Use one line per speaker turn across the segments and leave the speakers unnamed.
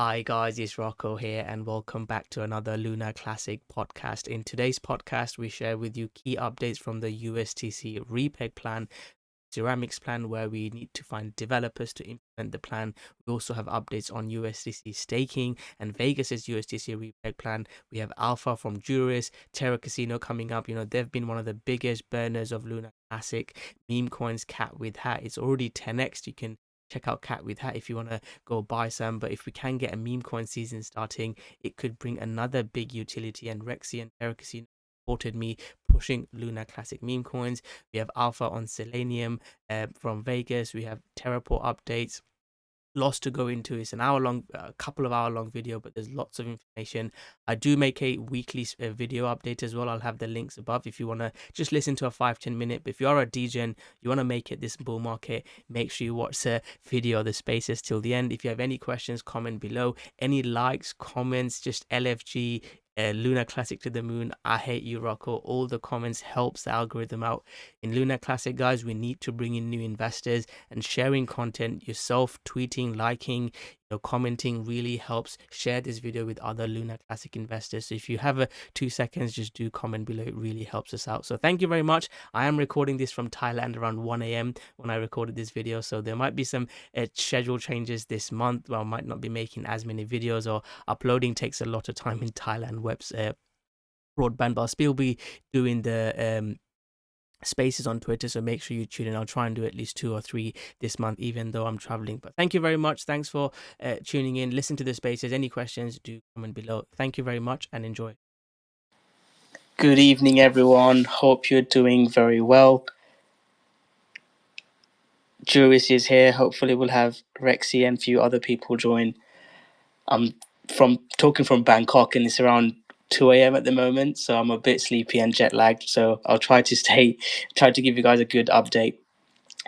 Hi guys, it's Rocko here and welcome back to another LunaClassic podcast. In today's podcast, we share with you key updates from the USTC Repeg plan, ceramics plan, where we need to find developers to implement the plan. We also have updates on USTC staking and Vegas's USTC Repeg plan. We have alpha from Juris, Terra Casino coming up. They've been one of the biggest burners of LunaClassic. Meme coins, cat with hat. It's already 10x. You can check out cat with hat if you want to go buy some. But if we can get a meme coin season starting, it could bring another big utility. And Rexy and Terra Casino supported me pushing LunaClassic meme coins. We have alpha on Selenium from Vegas. We have Terraport updates. Lots to go into. It's an hour long, a couple of hour long video, but there's lots of information. I do make a weekly video update as well. I'll have the links above if you want to just listen to a 5-10 minute. But if you are a DJ, you want to make it this bull market, make sure you watch the video, the spaces till the end. If you have any questions, comment below. Any likes, comments, just LFG, LunaClassic to the moon, I hate you, Rocko. All the comments helps the algorithm out. In LunaClassic, guys, we need to bring in new investors, and sharing content yourself, tweeting, liking, commenting really helps. Share this video with other LunaClassic investors. So if you have 2 seconds, just do comment below. It really helps us out. So thank you very much. I am recording this from Thailand around 1 a.m. when I recorded this video, so there might be some schedule changes this month where I might not be making as many videos, or uploading takes a lot of time in Thailand broadband, but I'll still be doing the spaces on Twitter, so make sure you tune in. I'll try and do at least 2 or 3 this month, even though I'm traveling. But thank you very much. Thanks for tuning in. Listen to the spaces. Any questions, do comment below. Thank you very much and enjoy.
Good evening, everyone. Hope you're doing very well. Juris is here. Hopefully we'll have Rexy and a few other people join. I'm talking from Bangkok, and it's around 2 a.m. at the moment, so I'm a bit sleepy and jet lagged, so I'll try to give you guys a good update.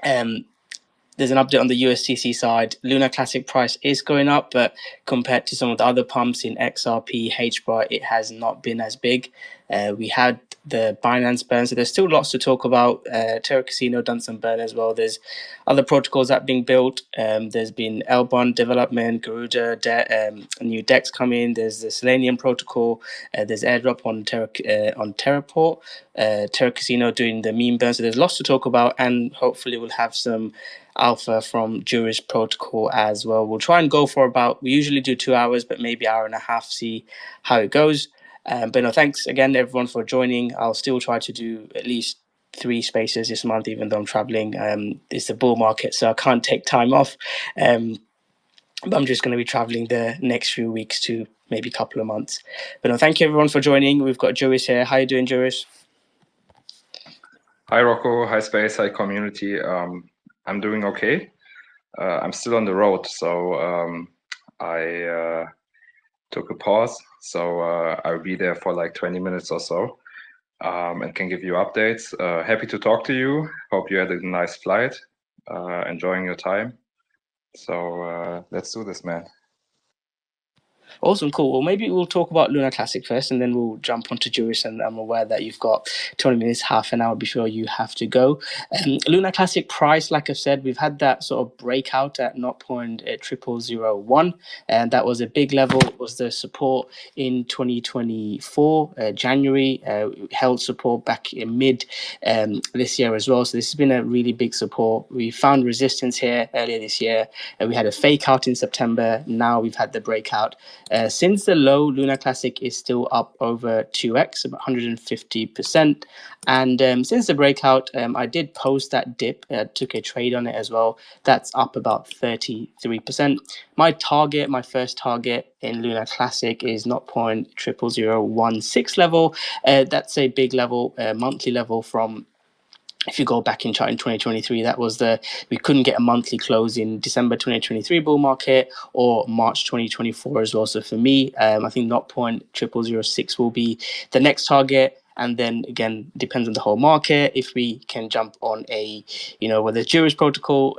There's an update on the USTC side. LunaClassic price is going up, but compared to some of the other pumps in XRP, HBAR, it has not been as big. We had the Binance burn, so there's still lots to talk about. Terra Casino done some burn as well. There's other protocols that are being built. There's been L-Bond development, Garuda, new decks coming. There's the Selenium protocol. There's airdrop on Terraport. Terra Casino doing the meme burn. So there's lots to talk about, and hopefully we'll have some alpha from Juris protocol as well. We'll try and go for we usually do 2 hours, but maybe hour and a half, see how it goes. But no, thanks again everyone for joining. I'll still try to do at least 3 spaces this month, even though I'm traveling. It's a bull market, so I can't take time off. But I'm just going to be traveling the next few weeks to maybe a couple of months. But no, thank you everyone for joining. We've got Juris here. How are you doing, Juris?
Hi, Rocko. Hi, Space. Hi, community. I'm doing okay. I'm still on the road, so I took a pause. So I'll be there for like 20 minutes or so, and can give you updates. Happy to talk to you. Hope you had a nice flight. Enjoying your time. So let's do this, man.
Awesome, cool. Well, maybe we'll talk about LunaClassic first, and then we'll jump onto Juris. And I'm aware that you've got 20 minutes, half an hour before you have to go. LunaClassic price, like I've said, we've had that sort of breakout at 0.0001, and that was a big level. It was the support in 2024, January. Held support back in mid this year as well. So this has been a really big support. We found resistance here earlier this year, and we had a fake out in September. Now we've had the breakout. Since the low, LunaClassic is still up over 2x, about 150%. And since the breakout, I did post that dip, took a trade on it as well. That's up about 33%. My first target in LunaClassic is 0.00016 level. That's a big level, monthly level from, if you go back in chart in 2023, that was we couldn't get a monthly close in December 2023 bull market or March 2024 as well. So for me, I think 0.0006 will be the next target. And then again, depends on the whole market. If we can jump on whether Juris protocol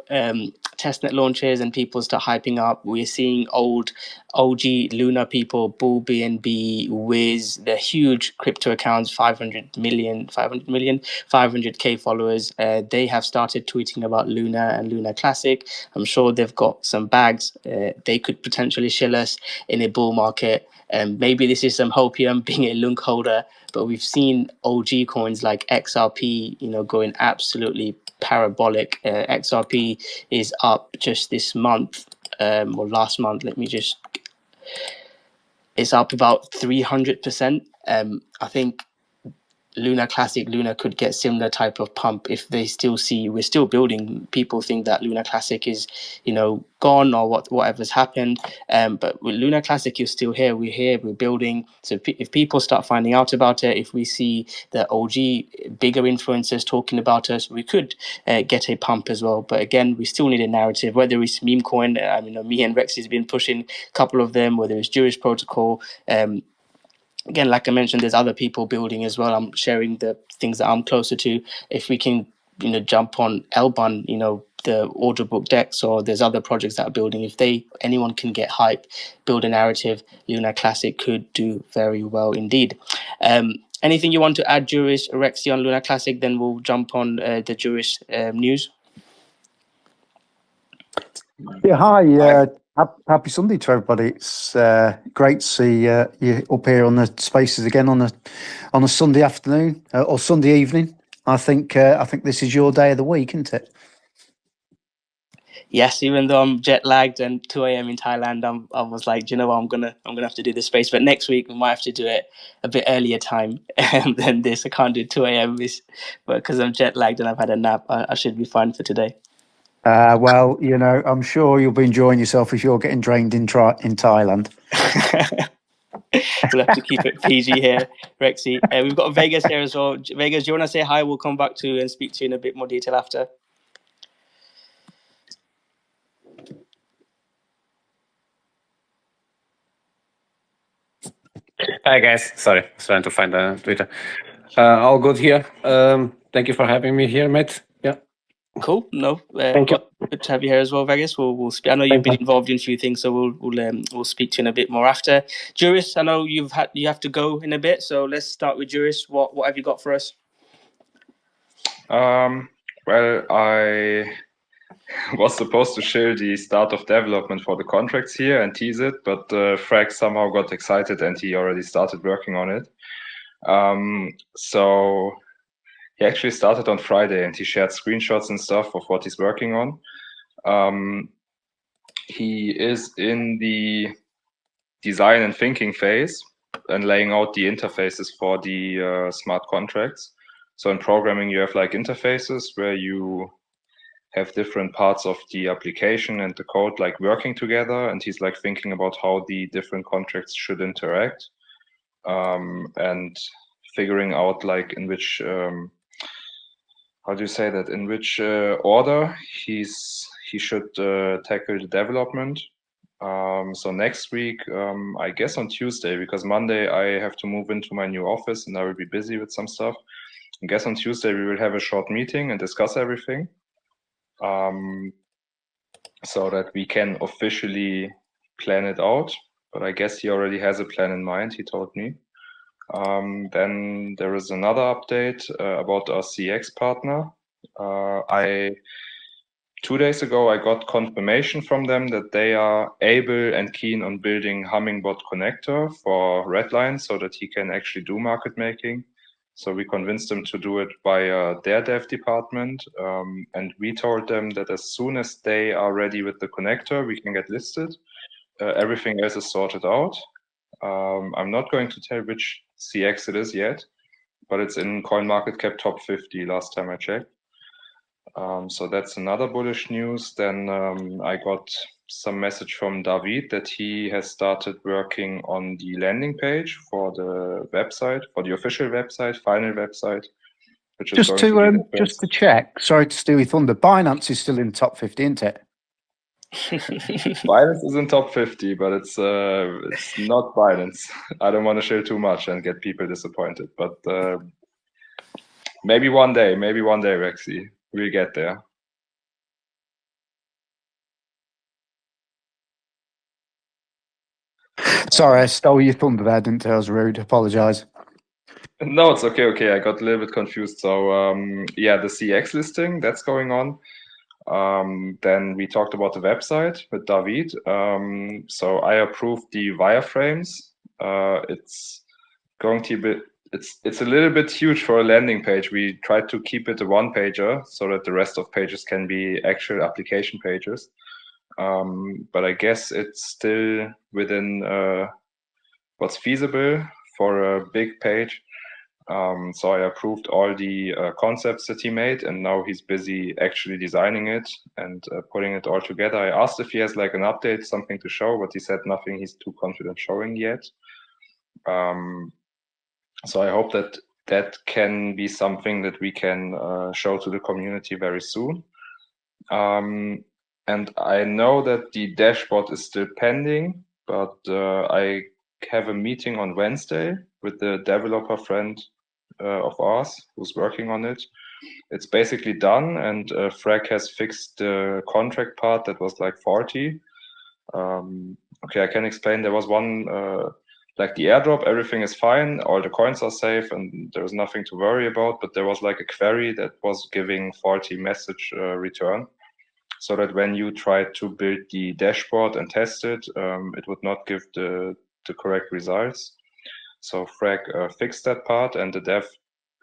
testnet launches and people start hyping up, we're seeing old OG Luna people, Bull BNB, Wiz, the huge crypto accounts, 500K followers. They have started tweeting about Luna and LunaClassic. I'm sure they've got some bags. They could potentially shill us in a bull market. Maybe this is some hopium being a Lunc holder, but we've seen OG coins like XRP, going absolutely parabolic. XRP is up just this month, or last month. It's up about 300%. I think Luna could get similar type of pump if they still see we're still building. People think that LunaClassic is, gone or whatever's happened. But with LunaClassic, you're still here. We're here. We're building. So if people start finding out about it, if we see the OG bigger influencers talking about us, we could get a pump as well. But again, we still need a narrative. Whether it's meme coin, me and Rex has been pushing a couple of them. Whether it's Juris protocol. Again, like I mentioned, there's other people building as well. I'm sharing the things that I'm closer to. If we can, jump on Elbun, the order book decks, or there's other projects that are building. If anyone can get hype, build a narrative, LunaClassic could do very well indeed. Anything you want to add, Juris, Rexy, on LunaClassic? Then we'll jump on the Juris news.
Yeah, hi. Happy Sunday to everybody. It's great to see you up here on the spaces again on a Sunday afternoon or Sunday evening. I think this is your day of the week, isn't it?
Yes, even though I'm jet lagged and 2 a.m. in Thailand, I was like, do you know what, I'm gonna have to do this space. But next week we might have to do it a bit earlier time than this. I can't do 2 a.m. but because I'm jet lagged and I've had a nap, I should be fine for today.
Well, I'm sure you'll be enjoying yourself if you're getting drained in Thailand.
We'll have to keep it PG here, Rexy. We've got Vegas here as well. Vegas, do you want to say hi? We'll come back to you and speak to you in a bit more detail after.
Hi guys, sorry, I was trying to find Twitter. All good here. Thank you for having me here, Matt. Yeah.
Cool. No,
Thank you.
good to have you here as well, Vegas. We'll speak. I know you've been involved in a few things, so we'll speak to you in a bit more after. Juris, I know you have to go in a bit, so let's start with Juris. What have you got for us?
Well, I was supposed to share the start of development for the contracts here and tease it, but Frag somehow got excited and he already started working on it. So he actually started on Friday and he shared screenshots and stuff of what he's working on. He is in the design and thinking phase and laying out the interfaces for the smart contracts. So in programming, you have like interfaces where you have different parts of the application and the code like working together, and he's like thinking about how the different contracts should interact, and figuring out like in which how do you say that, in which order he should tackle the development. So next week, I guess on Tuesday, because Monday I have to move into my new office and I will be busy with some stuff. I guess on Tuesday we will have a short meeting and discuss everything, so that we can officially plan it out. But I guess he already has a plan in mind, he told me. Then there is another update about our CX partner. 2 days ago, I got confirmation from them that they are able and keen on building Hummingbot connector for Redline so that he can actually do market making. So we convinced them to do it via their dev department. And we told them that as soon as they are ready with the connector, we can get listed. Everything else is sorted out. I'm not going to tell which CX it is yet, but it's in CoinMarketCap top 50 last time I checked. So that's another bullish news. Then I got some message from David that he has started working on the landing page for the website, for the official website, final website. Which is
just to check, sorry to steal your thunder, Binance is still in top 50, isn't it?
Binance is in top 50, but it's not Binance. I don't want to share too much and get people disappointed, but maybe one day, Rexy, we'll get there.
Sorry, I stole your thunder there, didn't I? I was rude. Apologise.
No, it's okay. Okay, I got a little bit confused. So yeah, the CX listing that's going on. Then we talked about the website with David. So I approved the wireframes. It's going to be it's a little bit huge for a landing page. We tried to keep it a one-pager so that the rest of pages can be actual application pages. But I guess it's still within what's feasible for a big page. So I approved all the concepts that he made, and now he's busy actually designing it and putting it all together. I asked if he has like an update, something to show, but he said nothing he's too confident showing yet. So I hope that that can be something that we can show to the community very soon. And I know that the dashboard is still pending, but I have a meeting on Wednesday with the developer friend of ours who's working on it. It's basically done, and Frag has fixed the contract part that was like 40. Okay, I can explain. There was one, like the airdrop, everything is fine, all the coins are safe, and there's nothing to worry about, but there was like a query that was giving faulty message return, so that when you tried to build the dashboard and test it, it would not give the correct results. So Frag fixed that part, and the dev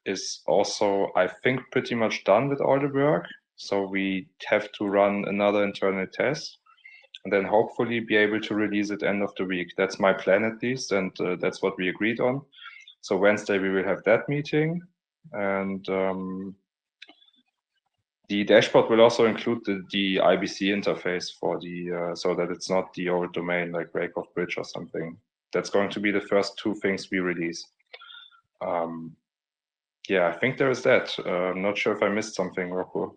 is also, I think, pretty much done with all the work. So we have to run another internal test and then hopefully be able to release it end of the week. That's my plan at least, and that's what we agreed on. So Wednesday we will have that meeting, and the dashboard will also include the IBC interface for the so that it's not the old domain like Rakeoff Bridge or something. That's going to be the first two things we release. Yeah, I think there is that. I'm not sure if I missed something, Rocko.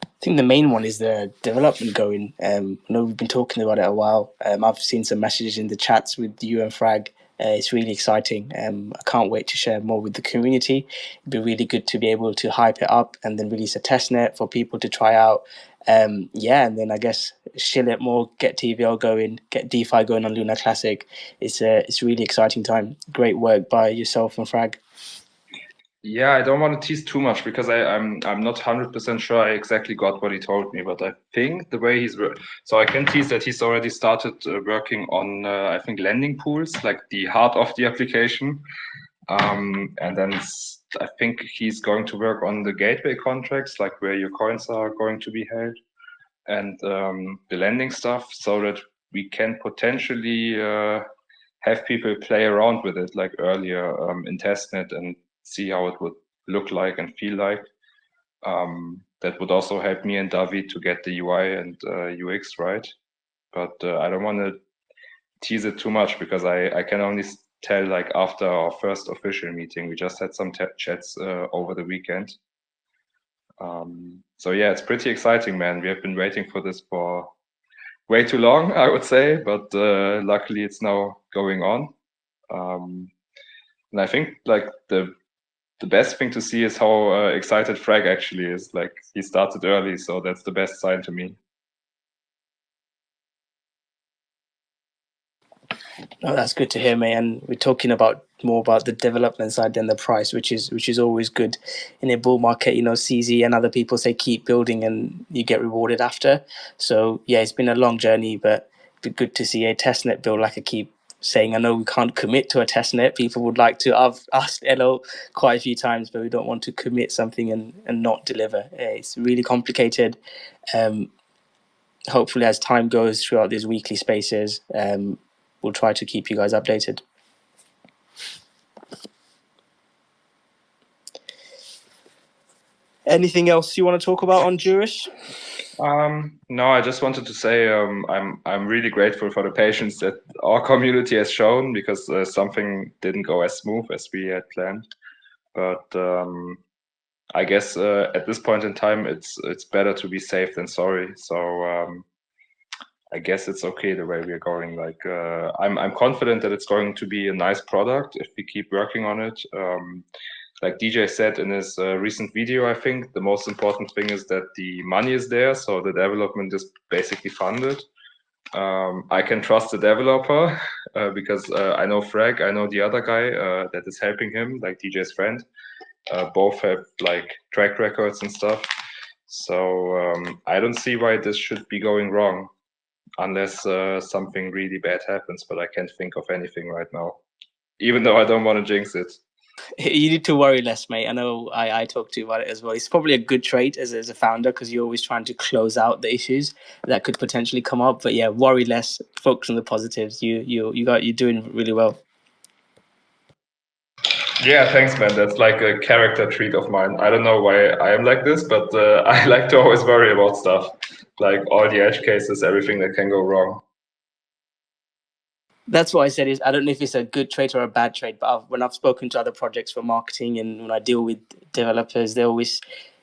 I think the main one is the development going. I know we've been talking about it a while. I've seen some messages in the chats with you and Frag. It's really exciting. I can't wait to share more with the community. It'd be really good to be able to hype it up and then release a testnet for people to try out. Yeah, and then I guess shill it more, get TVL going, get DeFi going on LunaClassic. It's a really exciting time. Great work by yourself and Frag.
Yeah, I don't want to tease too much because I'm not 100% sure I exactly got what he told me, but I think the way he's so I can tease that he's already started working on I think lending pools, like the heart of the application, and then I think he's going to work on the gateway contracts, like where your coins are going to be held, and the lending stuff, so that we can potentially have people play around with it like earlier in testnet and see how it would look like and feel like. That would also help me and David to get the UI and UX right. But I don't want to tease it too much because I can only tell like after our first official meeting. We just had some chats over the weekend. So yeah, it's pretty exciting, man. We have been waiting for this for way too long, I would say, but luckily it's now going on. And I think like the best thing to see is how excited Frag actually is. Like he started early, so that's the best sign to me.
Oh, that's good to hear, mate. And we're talking about more about the development side than the price, which is always good in a bull market. You know, CZ and other people say keep building and you get rewarded after. So yeah, it's been a long journey, but it'd be good to see a testnet build. Like I keep saying, I know we can't commit to a testnet. People would like to. I've asked Elo quite a few times, but we don't want to commit something and not deliver. It's really complicated. Hopefully, as time goes throughout these weekly spaces, we'll try to keep you guys updated. Anything else you want to talk about on Juris?
No, I just wanted to say I'm really grateful for the patience that our community has shown because something didn't go as smooth as we had planned. But I guess at this point in time, it's better to be safe than sorry. So I guess it's okay the way we're going. Like I'm confident that it's going to be a nice product if we keep working on it. Like DJ said in his recent video, I think the most important thing is that the money is there, so the development is basically funded. I can trust the developer because I know Frag, I know the other guy that is helping him, like DJ's friend. Both have like track records and stuff. So I don't see why this should be going wrong unless something really bad happens, but I can't think of anything right now, even though I don't want to jinx it.
You need to worry less, mate. I know I talked to you about it as well. It's probably a good trait as a founder because you're always trying to close out the issues that could potentially come up. But yeah, worry less. Focus on the positives. You're doing really well.
Yeah, thanks, man. That's like a character trait of mine. I don't know why I am like this, but I like to always worry about stuff, like all the edge cases, everything that can go wrong.
That's what I said. Is I don't know if it's a good trait or a bad trait, but when I've spoken to other projects for marketing and when I deal with developers, they always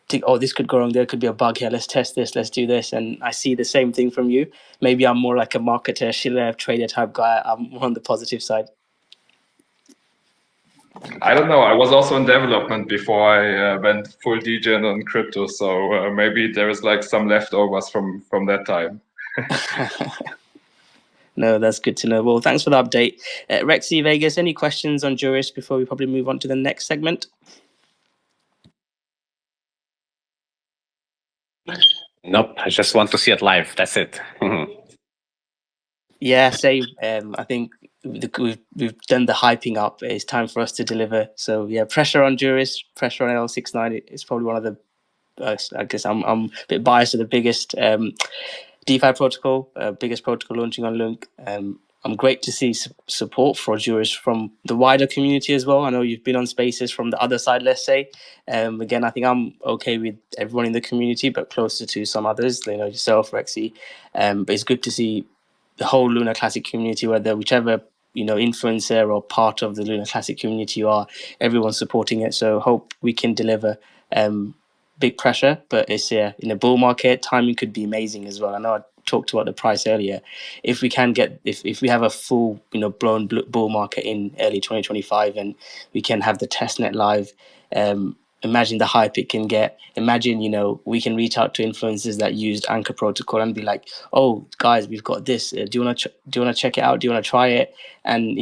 think, "Oh, this could go wrong. There could be a bug here. Let's test this. Let's do this." And I see the same thing from you. Maybe I'm more like a marketer, Schiller, trader type guy. I'm more on the positive side.
I don't know. I was also in development before I went full degen on crypto, so maybe there is like some leftovers from that time.
No, that's good to know. Well, thanks for the update. Rexy, Vegas, any questions on Juris before we probably move on to the next segment?
Nope, I just want to see it live. That's it.
Yeah, same. I think we've done the hyping up. It's time for us to deliver. So yeah, pressure on Juris, pressure on L69. It's probably one of the. I guess I'm a bit biased to the biggest DeFi protocol, biggest protocol launching on Lunc. I'm great to see support for Juris from the wider community as well. I know you've been on spaces from the other side, let's say. Again, I think I'm okay with everyone in the community, but closer to some others, yourself, Rexy. But it's good to see the whole LunaClassic community, whether whichever influencer or part of the LunaClassic community you are, everyone's supporting it. So hope we can deliver. Big pressure, but it's in a bull market, timing could be amazing as well. I know I talked about the price earlier. If we can get, if we have a full, blown bull market in early 2025, and we can have the testnet live, imagine the hype it can get. Imagine, we can reach out to influencers that used Anchor Protocol and be like, "Oh, guys, we've got this. Do you want to check it out? Do you want to try it?" And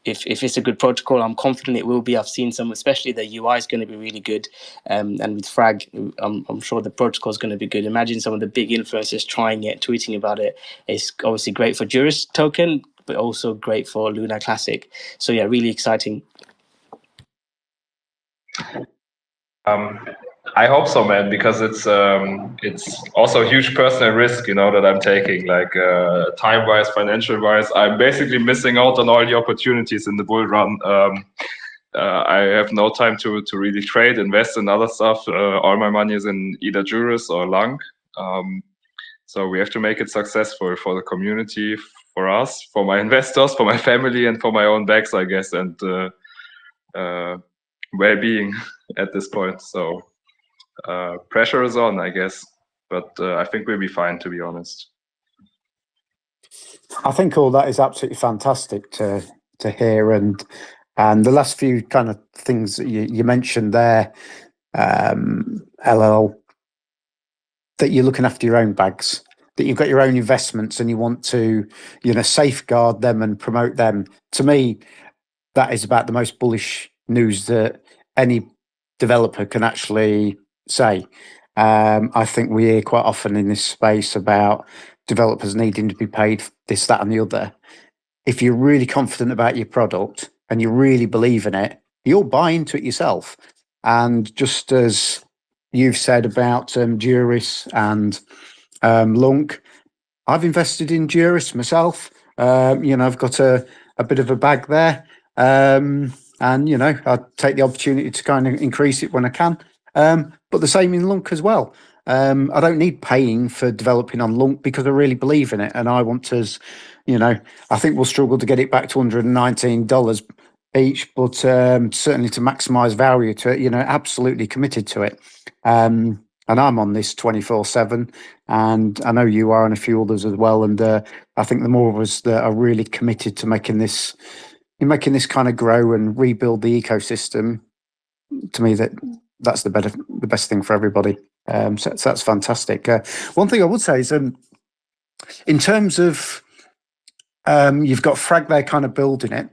if it's a good protocol, I'm confident it will be. I've seen some, especially the UI is going to be really good. And with Frag, I'm sure the protocol is going to be good. Imagine some of the big influencers trying it, tweeting about it. It's obviously great for Juris token, but also great for LunaClassic. So yeah, really exciting.
I hope so, man, because it's also a huge personal risk, that I'm taking, like time-wise, financial-wise. I'm basically missing out on all the opportunities in the bull run. I have no time to really trade, invest in other stuff. All my money is in either Juris or Lunc. So we have to make it successful for the community, for us, for my investors, for my family, and for my own backs, I guess, and well-being at this point. So pressure is on, I guess, but I think we'll be fine, to be honest.
I think all that is absolutely fantastic to hear, and the last few kind of things that you mentioned there, LL, that you're looking after your own bags, that you've got your own investments and you want to, safeguard them and promote them. To me, that is about the most bullish news that any developer can actually say. I think we hear quite often in this space about developers needing to be paid this, that, and the other. If you're really confident about your product and you really believe in it, you'll buy into it yourself. And just as you've said about Juris and Lunc, I've invested in Juris myself. I've got a bit of a bag there. And, I take the opportunity to kind of increase it when I can. But the same in Lunc as well. I don't need paying for developing on Lunc because I really believe in it. And I want to, I think we'll struggle to get it back to $119 each, but certainly to maximize value to it, absolutely committed to it. And I'm on this 24/7, and I know you are, and a few others as well. And I think the more of us that are really committed to making this kind of grow and rebuild the ecosystem, to me that's the best thing for everybody. So that's fantastic. One thing I would say is in terms of you've got Frag there kind of building it,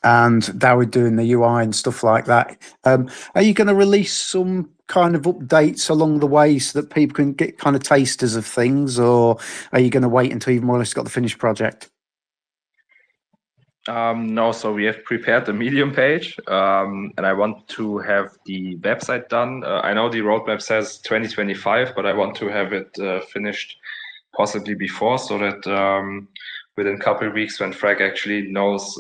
and Dawid doing the UI and stuff like that. Are you going to release some kind of updates along the way so that people can get kind of tasters of things, or are you going to wait until you've more or less got the finished project?
No, so we have prepared the Medium page, and I want to have the website done. I know the roadmap says 2025, but I want to have it finished possibly before, so that within a couple of weeks, when Frag actually knows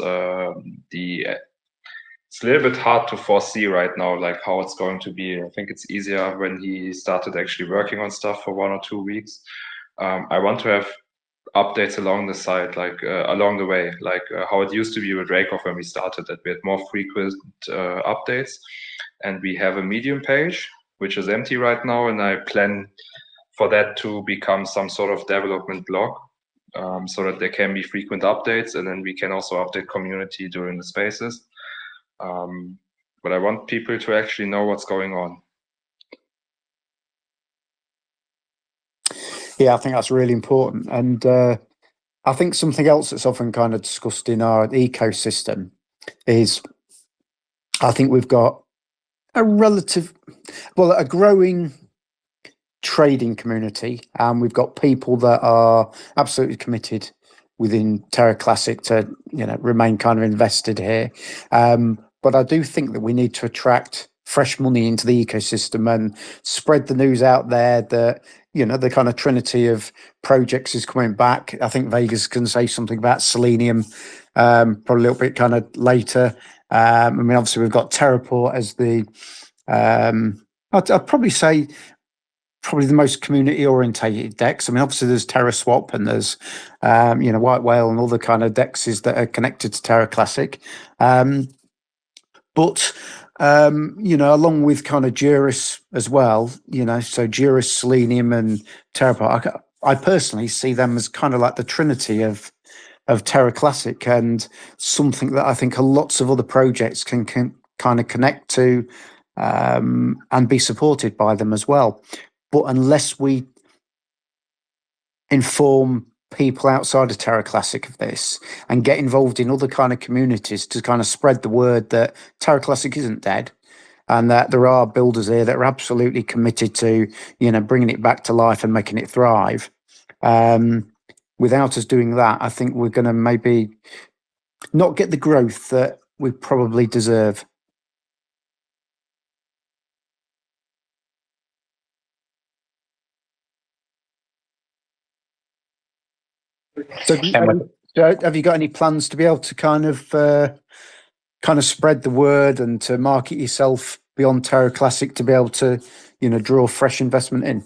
it's a little bit hard to foresee right now, like how it's going to be. I think it's easier when he started actually working on stuff for 1 or 2 weeks. I want to have updates along the side, like along the way, like how it used to be with Rocko when we started, that we had more frequent updates. And we have a Medium page, which is empty right now, and I plan for that to become some sort of development blog, so that there can be frequent updates, and then we can also update community during the spaces. But I want people to actually know what's going on.
Yeah, I think that's really important. And I think something else that's often kind of discussed in our ecosystem is, I think we've got a growing trading community, and we've got people that are absolutely committed within TerraClassic to, remain kind of invested here. But I do think that we need to attract fresh money into the ecosystem and spread the news out there that, the kind of trinity of projects is coming back. I think Vegas can say something about Selenium, probably a little bit kind of later. Obviously we've got Terraport as the, I'd probably say, probably the most community orientated decks. Obviously there's TerraSwap and there's, White Whale and other kind of dexes that are connected to TerraClassic. But along with kind of Juris as well, so Juris, Selenium and Terraport, I personally see them as kind of like the trinity of TerraClassic, and something that I think lots of other projects can kind of connect to, and be supported by them as well. But unless we inform people outside of TerraClassic of this and get involved in other kind of communities to kind of spread the word that TerraClassic isn't dead, and that there are builders here that are absolutely committed to, bringing it back to life and making it thrive. Without us doing that, I think we're going to maybe not get the growth that we probably deserve. So have you got any plans to be able to kind of spread the word and to market yourself beyond TerraClassic to be able to, draw fresh investment in?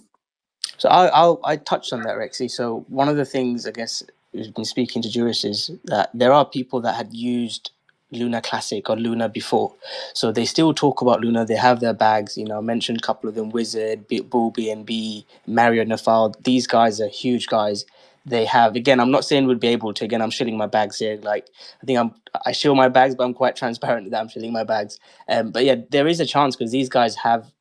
So I touched on that, Rexy. So one of the things, I guess, we've been speaking to Juris is that there are people that had used LunaClassic or Luna before. So they still talk about Luna. They have their bags. I mentioned a couple of them, Wizard, Bull BNB, Mario Nafal. These guys are huge guys. They have, again, I'm not saying we'd be able to, again, I'm shilling my bags here. Like, I shill my bags, but I'm quite transparent that I'm shilling my bags. But yeah, there is a chance because these guys have,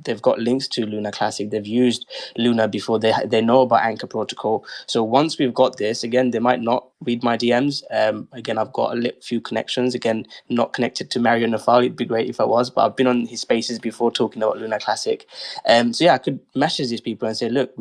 they've got links to LunaClassic. They've used Luna before. They know about Anchor Protocol. So once we've got this, again, they might not read my DMs. Again, I've got a few connections. Again, not connected to Mario Nafali. It'd be great if I was, but I've been on his spaces before talking about LunaClassic. So yeah, I could message these people and say, look,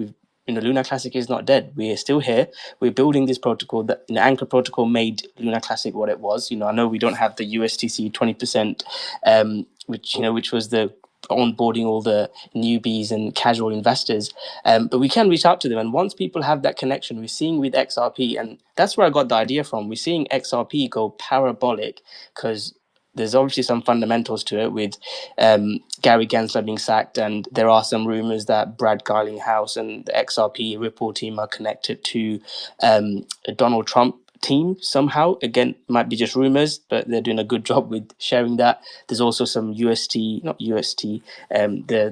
LunaClassic is not dead. We are still here. We're building this protocol. That Anchor Protocol made LunaClassic what it was. I know we don't have the USTC 20%, which was the onboarding all the newbies and casual investors, but we can reach out to them. And once people have that connection, we're seeing with XRP, and that's where I got the idea from. We're seeing XRP go parabolic because there's obviously some fundamentals to it with Gary Gensler being sacked, and there are some rumors that Brad Garlinghouse and the XRP Ripple team are connected to a Donald Trump team somehow. Again, might be just rumors, but they're doing a good job with sharing that. There's also some the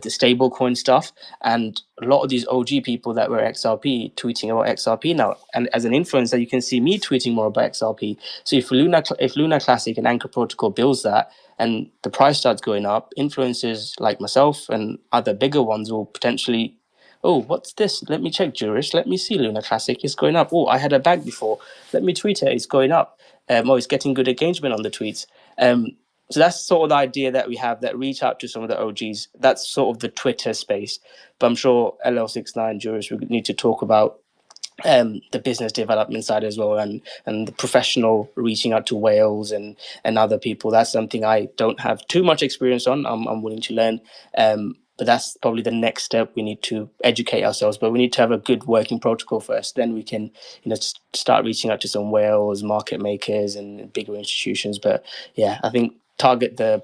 stable coin stuff, and a lot of these OG people that were XRP tweeting about XRP now. And as an influencer, you can see me tweeting more about XRP. So if LunaClassic and Anchor Protocol builds that and the price starts going up, influencers like myself and other bigger ones will potentially oh, what's this? Let me check Juris. Let me see LunaClassic. It's going up. Oh, I had a bag before. Let me tweet it. It's going up. Oh, it's getting good engagement on the tweets. So that's sort of the idea that we have, that reach out to some of the OGs. That's sort of the Twitter space. But I'm sure LL69 Juris, we need to talk about the business development side as well, and the professional reaching out to whales and other people. That's something I don't have too much experience on. I'm willing to learn, but that's probably the next step. We need to educate ourselves, but we need to have a good working protocol first. Then we can, start reaching out to some whales, market makers, and bigger institutions. But yeah, I think target the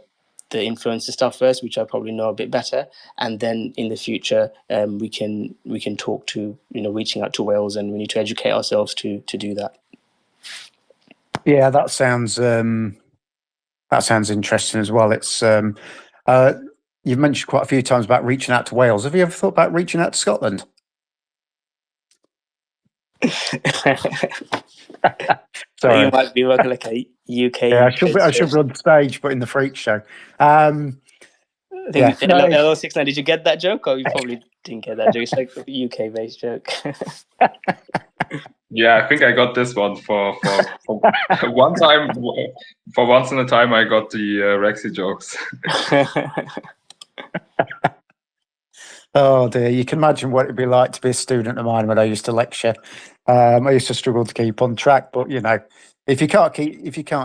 influencer stuff first, which I probably know a bit better, and then in the future we can talk to reaching out to whales, and we need to educate ourselves to do that.
Yeah, that sounds interesting as well. It's you've mentioned quite a few times about reaching out to Wales. Have you ever thought about reaching out to Scotland? Sorry,
You might be working like a UK.
yeah, I should be on stage, but in the freak show.
I think
Yeah, no,
LL69, did you get that joke? Or you probably didn't get that joke. It's like a UK based joke.
Yeah, I think I got this one for one time. For once in a time, I got the Rexy jokes.
Oh dear, you can imagine what it'd be like to be a student of mine when I used to lecture. I used to struggle to keep on track, but if you can't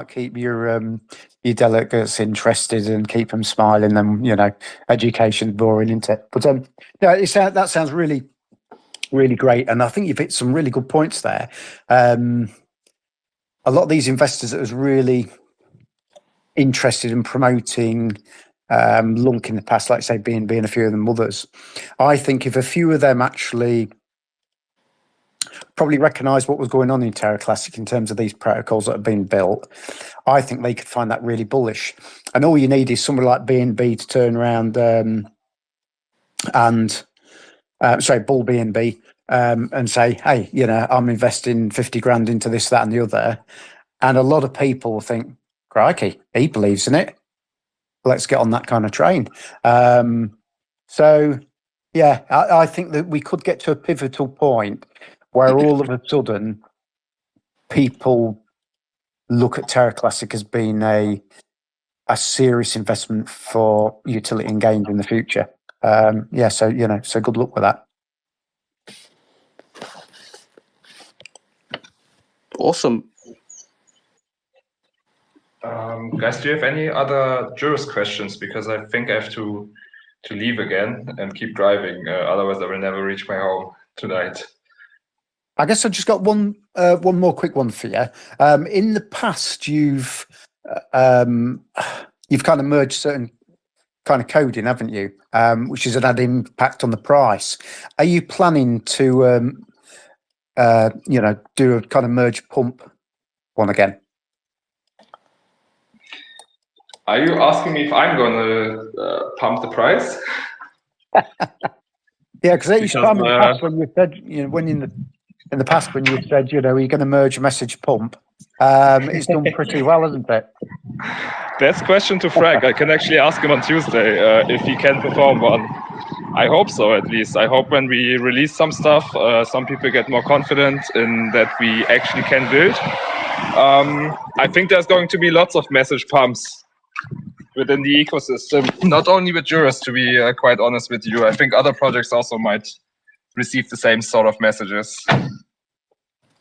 keep your delegates interested and keep them smiling, then education's boring, isn't it? But that sounds really, really great, and I think you've hit some really good points there. A lot of these investors that was really interested in promoting Lunc in the past, like say BNB and a few of them others, I think if a few of them actually probably recognised what was going on in TerraClassic in terms of these protocols that have been built, I think they could find that really bullish. And all you need is somebody like BNB to turn around Bull BNB and say, hey, I'm investing 50 grand into this, that, and the other. And a lot of people will think, crikey, he believes in it. Let's get on that kind of train. So, yeah, I think that we could get to a pivotal point where all of a sudden people look at TerraClassic as being a serious investment for utility and gains in the future. So good luck with that.
Awesome.
Guys, do you have any other Jurist questions? Because I think I have to leave again and keep driving. Otherwise, I will never reach my home tonight.
I guess I just got one more quick one for you. In the past, you've kind of merged certain kind of coding, haven't you? Which has had impact on the price. Are you planning to do a kind of merge pump one again?
Are you asking me if I'm going to pump the price?
Yeah, because each time in the past when you said, in the past when you said, you're going to merge message pump, it's done pretty well, hasn't it?
That's question to Frank. I can actually ask him on Tuesday if he can perform one. I hope so, at least. I hope when we release some stuff, some people get more confident in that we actually can build. I think there's going to be lots of message pumps within the ecosystem, not only with Jurist, to be quite honest with you. I think other projects also might receive the same sort of messages.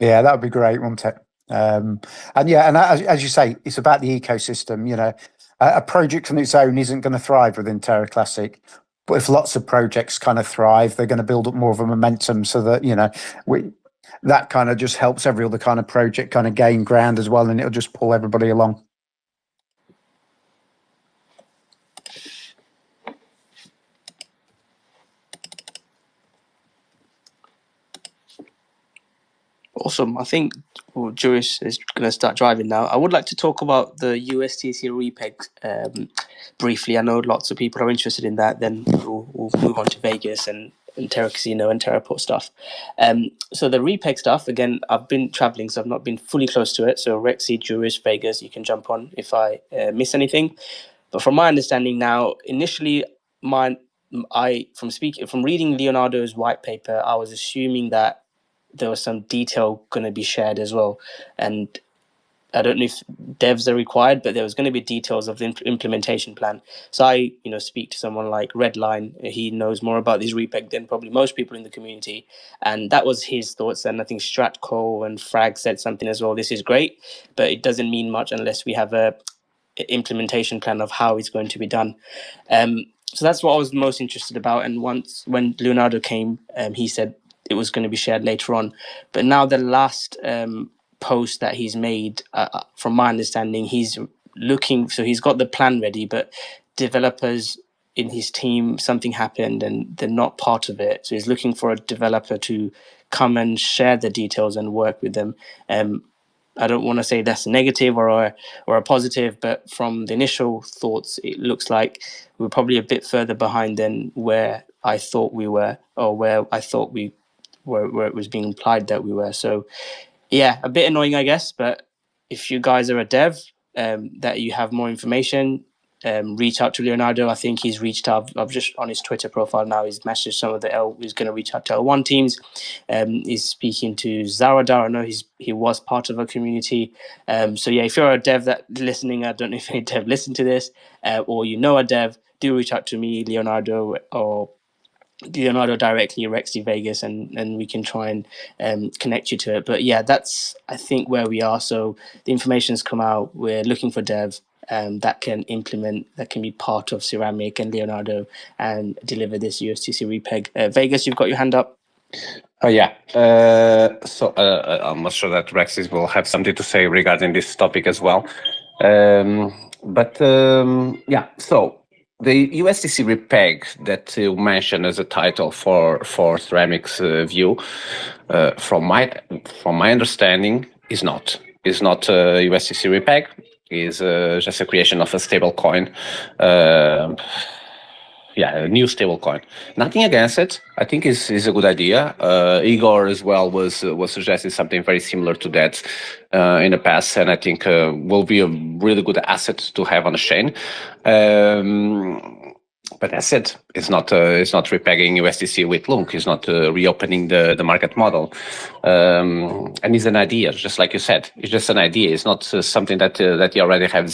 Yeah, that would be great, wouldn't it? And as you say, it's about the ecosystem. A project on its own isn't going to thrive within TerraClassic, but if lots of projects kind of thrive, they're going to build up more of a momentum, so that that kind of just helps every other kind of project kind of gain ground as well, and it'll just pull everybody along.
Awesome. I think Juris is going to start driving now. I would like to talk about the USTC Repeg briefly. I know lots of people are interested in that. Then we'll move on to Vegas and Terra Casino and Terraport stuff. So the Repeg stuff, again, I've been traveling, so I've not been fully close to it. So Rexy, Juris, Vegas, you can jump on if I miss anything. But from my understanding now, initially, from reading Leonardo's white paper, I was assuming that there was some detail going to be shared as well, and I don't know if devs are required, but there was going to be details of the implementation plan. So I, speak to someone like Redline. He knows more about this Repeg than probably most people in the community, and that was his thoughts. And I think Stratco and Frag said something as well. This is great, but it doesn't mean much unless we have a implementation plan of how it's going to be done. So that's what I was most interested about. And when Leonardo came, he said it was going to be shared later on. But now the last post that he's made, from my understanding, he's looking. So he's got the plan ready, but developers in his team, something happened and they're not part of it. So he's looking for a developer to come and share the details and work with them. I don't want to say that's a negative or a positive, but from the initial thoughts, it looks like we're probably a bit further behind than where I thought we were, or where I thought we were, where it was being implied that we were. So, yeah, a bit annoying, I guess. But if you guys are a dev, that you have more information, reach out to Leonardo. I think he's reached out. I've just on his Twitter profile now. He's messaged some of the He's going to reach out to L1 teams. He's speaking to Zaradar. I know he was part of a community. So yeah, if you're a dev that listening, I don't know if any dev listen to this, or a dev, do reach out to me, Leonardo, or Leonardo directly, Rexy Vegas, and we can try and connect you to it. But yeah, that's I think where we are. So the information's come out. We're looking for dev that can implement, that can be part of Ceramic and Leonardo and deliver this USTC Repeg. Vegas, you've got your hand up.
Oh yeah. So I'm not sure that Rexis will have something to say regarding this topic as well. Yeah. So the USTC Repeg that you mentioned as a title for Ceramic's view, from my understanding, is not USTC Repeg. Is just a creation of a stable coin. A new stable coin. Nothing against it. I think is a good idea. Igor as well was suggesting something very similar to that in the past, and I think will be a really good asset to have on the chain. But that's it. It's not repegging USDC with Lunc. It's not reopening the market model. And it's an idea, just like you said. It's just an idea. It's not something that you already have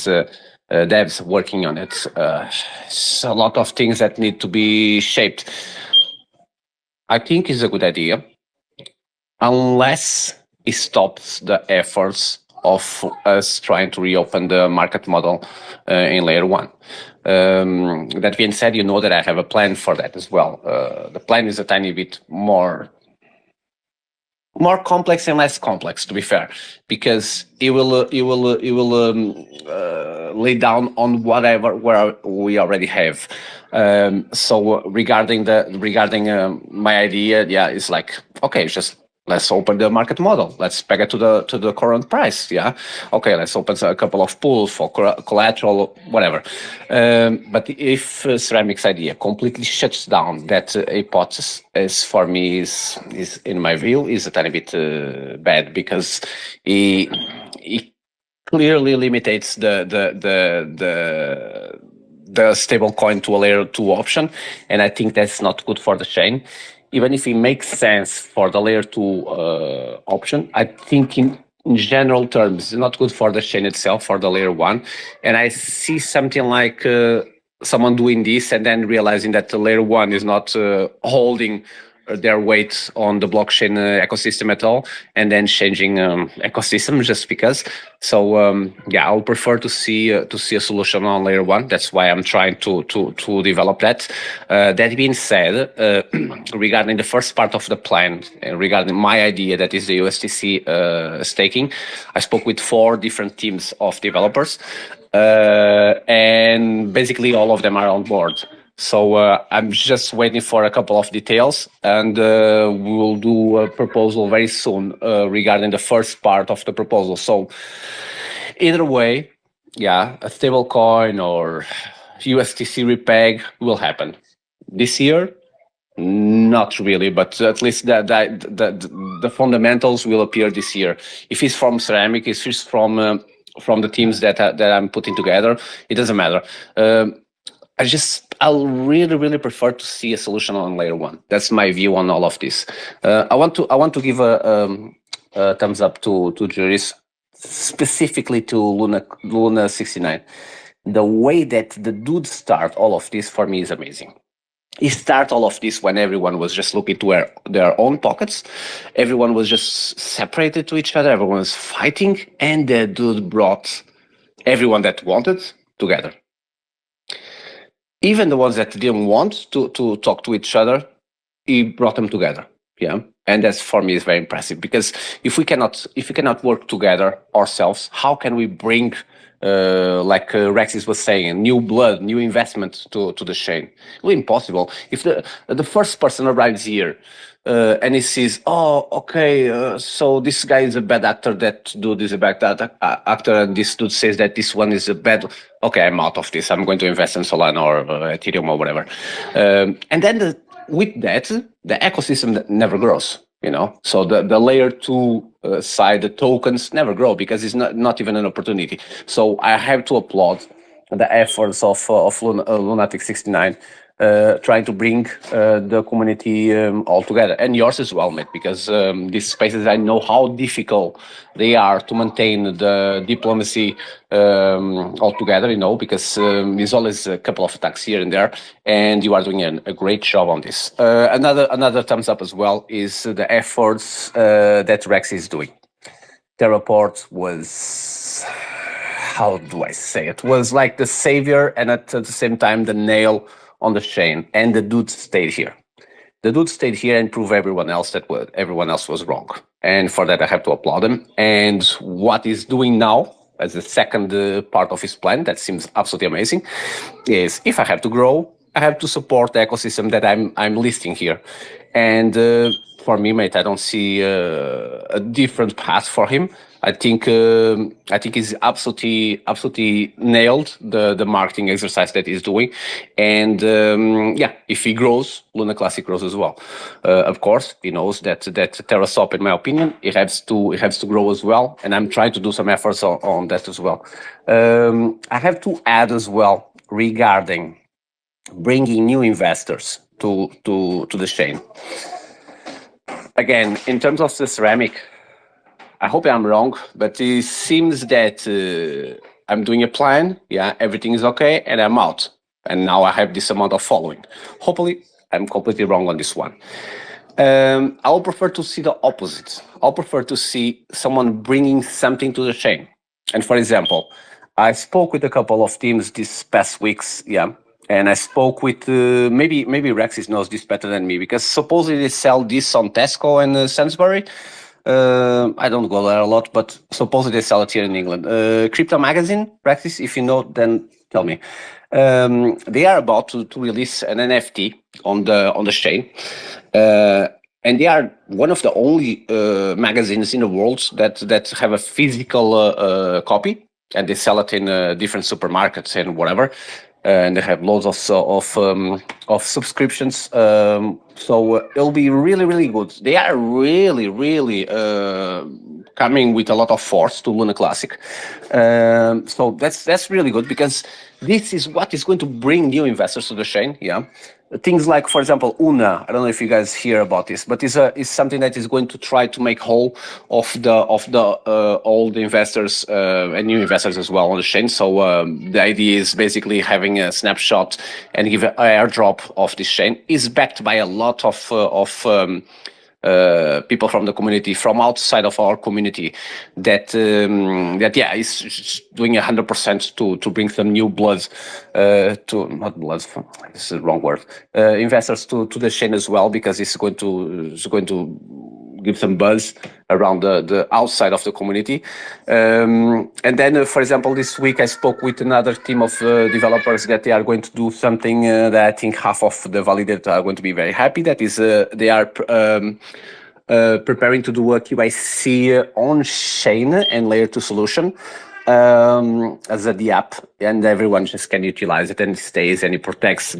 devs working on it. It's a lot of things that need to be shaped. I think it's a good idea, unless it stops the efforts of us trying to reopen the market model in layer 1. That being said, you know that I have a plan for that as well. The plan is a tiny bit more complex and less complex, to be fair, because it will lay down on whatever where we already have. So regarding my idea, yeah, it's like, okay, just let's open the market model. Let's peg it to the current price. Yeah. Okay. Let's open a couple of pools for collateral, whatever. But if Ceramic's idea completely shuts down that hypothesis, is for me is in my view is a tiny bit bad, because it clearly limits the stable coin to a layer 2 option, and I think that's not good for the chain. Even if it makes sense for the layer 2 option, I think in general terms, it's not good for the chain itself, for the layer 1. And I see something like someone doing this and then realizing that the layer 1 is not holding their weight on the blockchain ecosystem at all, and then changing ecosystem just because. So I'll prefer to see a solution on layer 1. That's why I'm trying to develop that. That being said, regarding the first part of the plan, regarding my idea, that is the USTC staking, I spoke with 4 different teams of developers, and basically all of them are on board. So I'm just waiting for a couple of details, and we will do a proposal very soon regarding the first part of the proposal. So either way, yeah, a stable coin or USTC Repeg will happen this year. Not really, but at least the fundamentals will appear this year. If it's from Ceramic, if it's from the teams that I'm putting together, it doesn't matter. I I'll really prefer to see a solution on layer 1. That's my view on all of this. I want to give a thumbs up to Juris, specifically to Luna 69. The way that the dude start all of this for me is amazing. He start all of this when everyone was just looking to their own pockets. Everyone was just separated to each other. Everyone was fighting, and the dude brought everyone that wanted together. Even the ones that didn't want to talk to each other, he brought them together. Yeah, and that's for me is very impressive, because if we cannot work together ourselves, how can we bring, like Rexis was saying, new blood, new investment to the chain? Well, impossible. If the first person arrives here and he sees, oh, okay, so this guy is a bad actor, that dude is a bad actor, and this dude says that this one is a bad, okay, I'm out of this. I'm going to invest in Solana or Ethereum or whatever. And then with that, the ecosystem never grows. So the layer 2 side, the tokens never grow, because it's not even an opportunity. So I have to applaud the efforts of Lunatic 69, trying to bring the community all together, and yours as well, mate, because these spaces, I know how difficult they are to maintain the diplomacy all together, because there's always a couple of attacks here and there, and you are doing a great job on this. Another thumbs up as well is the efforts that Rex is doing. Terraport was, how do I say it, was like the savior, and at the same time the nail on the chain, and the dude stayed here. The dude stayed here and proved everyone else that everyone else was wrong. And for that, I have to applaud him. And what he's doing now, as the second part of his plan, that seems absolutely amazing, is if I have to grow, I have to support the ecosystem that I'm listing here. And for me, mate, I don't see a different path for him. I think he's absolutely nailed the marketing exercise that he's doing, and if he grows, LunaClassic grows as well. Of course, he knows that TerraSop, in my opinion, it has to grow as well, and I'm trying to do some efforts on that as well. I have to add as well regarding bringing new investors to the chain. Again, in terms of the ceramic, I hope I'm wrong, but it seems that I'm doing a plan, everything is okay, and I'm out. And now I have this amount of following. Hopefully, I'm completely wrong on this one. I would prefer to see the opposite. I'll prefer to see someone bringing something to the chain. And for example, I spoke with a couple of teams these past weeks, and I spoke with, maybe Rexis knows this better than me, because supposedly they sell this on Tesco and Sainsbury. I don't go there a lot, but supposedly they sell it here in England. Crypto Magazine, Rexis, if you know, then tell me. They are about to release an NFT on the chain, and they are one of the only magazines in the world that have a physical copy, and they sell it in different supermarkets and whatever. And they have loads of subscriptions, so it'll be really good. They are really coming with a lot of force to LunaClassic, so that's really good, because this is what is going to bring new investors to the chain. Things like, for example, Una. I don't know if you guys hear about this, but is something that is going to try to make whole of the old investors and new investors as well on the chain. So the idea is basically having a snapshot and give an airdrop of this chain. Is backed by a lot of people from the community, from outside of our community, that is doing 100% to bring some new bloods not bloods, this is the wrong word, investors to the chain as well, because it's going to give some buzz around the outside of the community. And then, for example, this week I spoke with another team of developers that they are going to do something that I think half of the validators are going to be very happy. That is, they are preparing to do a QIC on chain and layer 2 solution. as the app, and everyone just can utilize it, and it stays, and it protects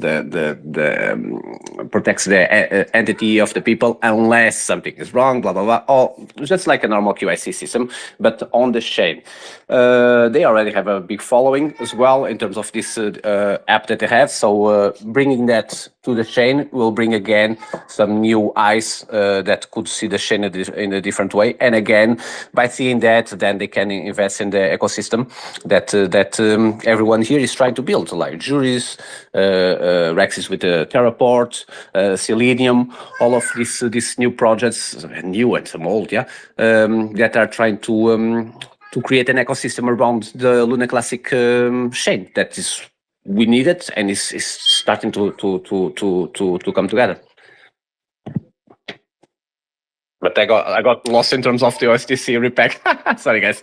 protects the entity of the people unless something is wrong, blah blah blah. All just like a normal QIC system, but on the chain. They already have a big following as well in terms of this app that they have. So bringing that to the chain will bring again some new eyes that could see the chain in a different way. And again, by seeing that, then they can invest in the ecosystem that everyone here is trying to build, like Juris, Rex is with the Terraport, Selenium, all of these new projects, new and some old, yeah, that are trying to create an ecosystem around the LunaClassic chain that is we need it and is starting to come together. But I got lost in terms of the USTC Repeg. Sorry, guys.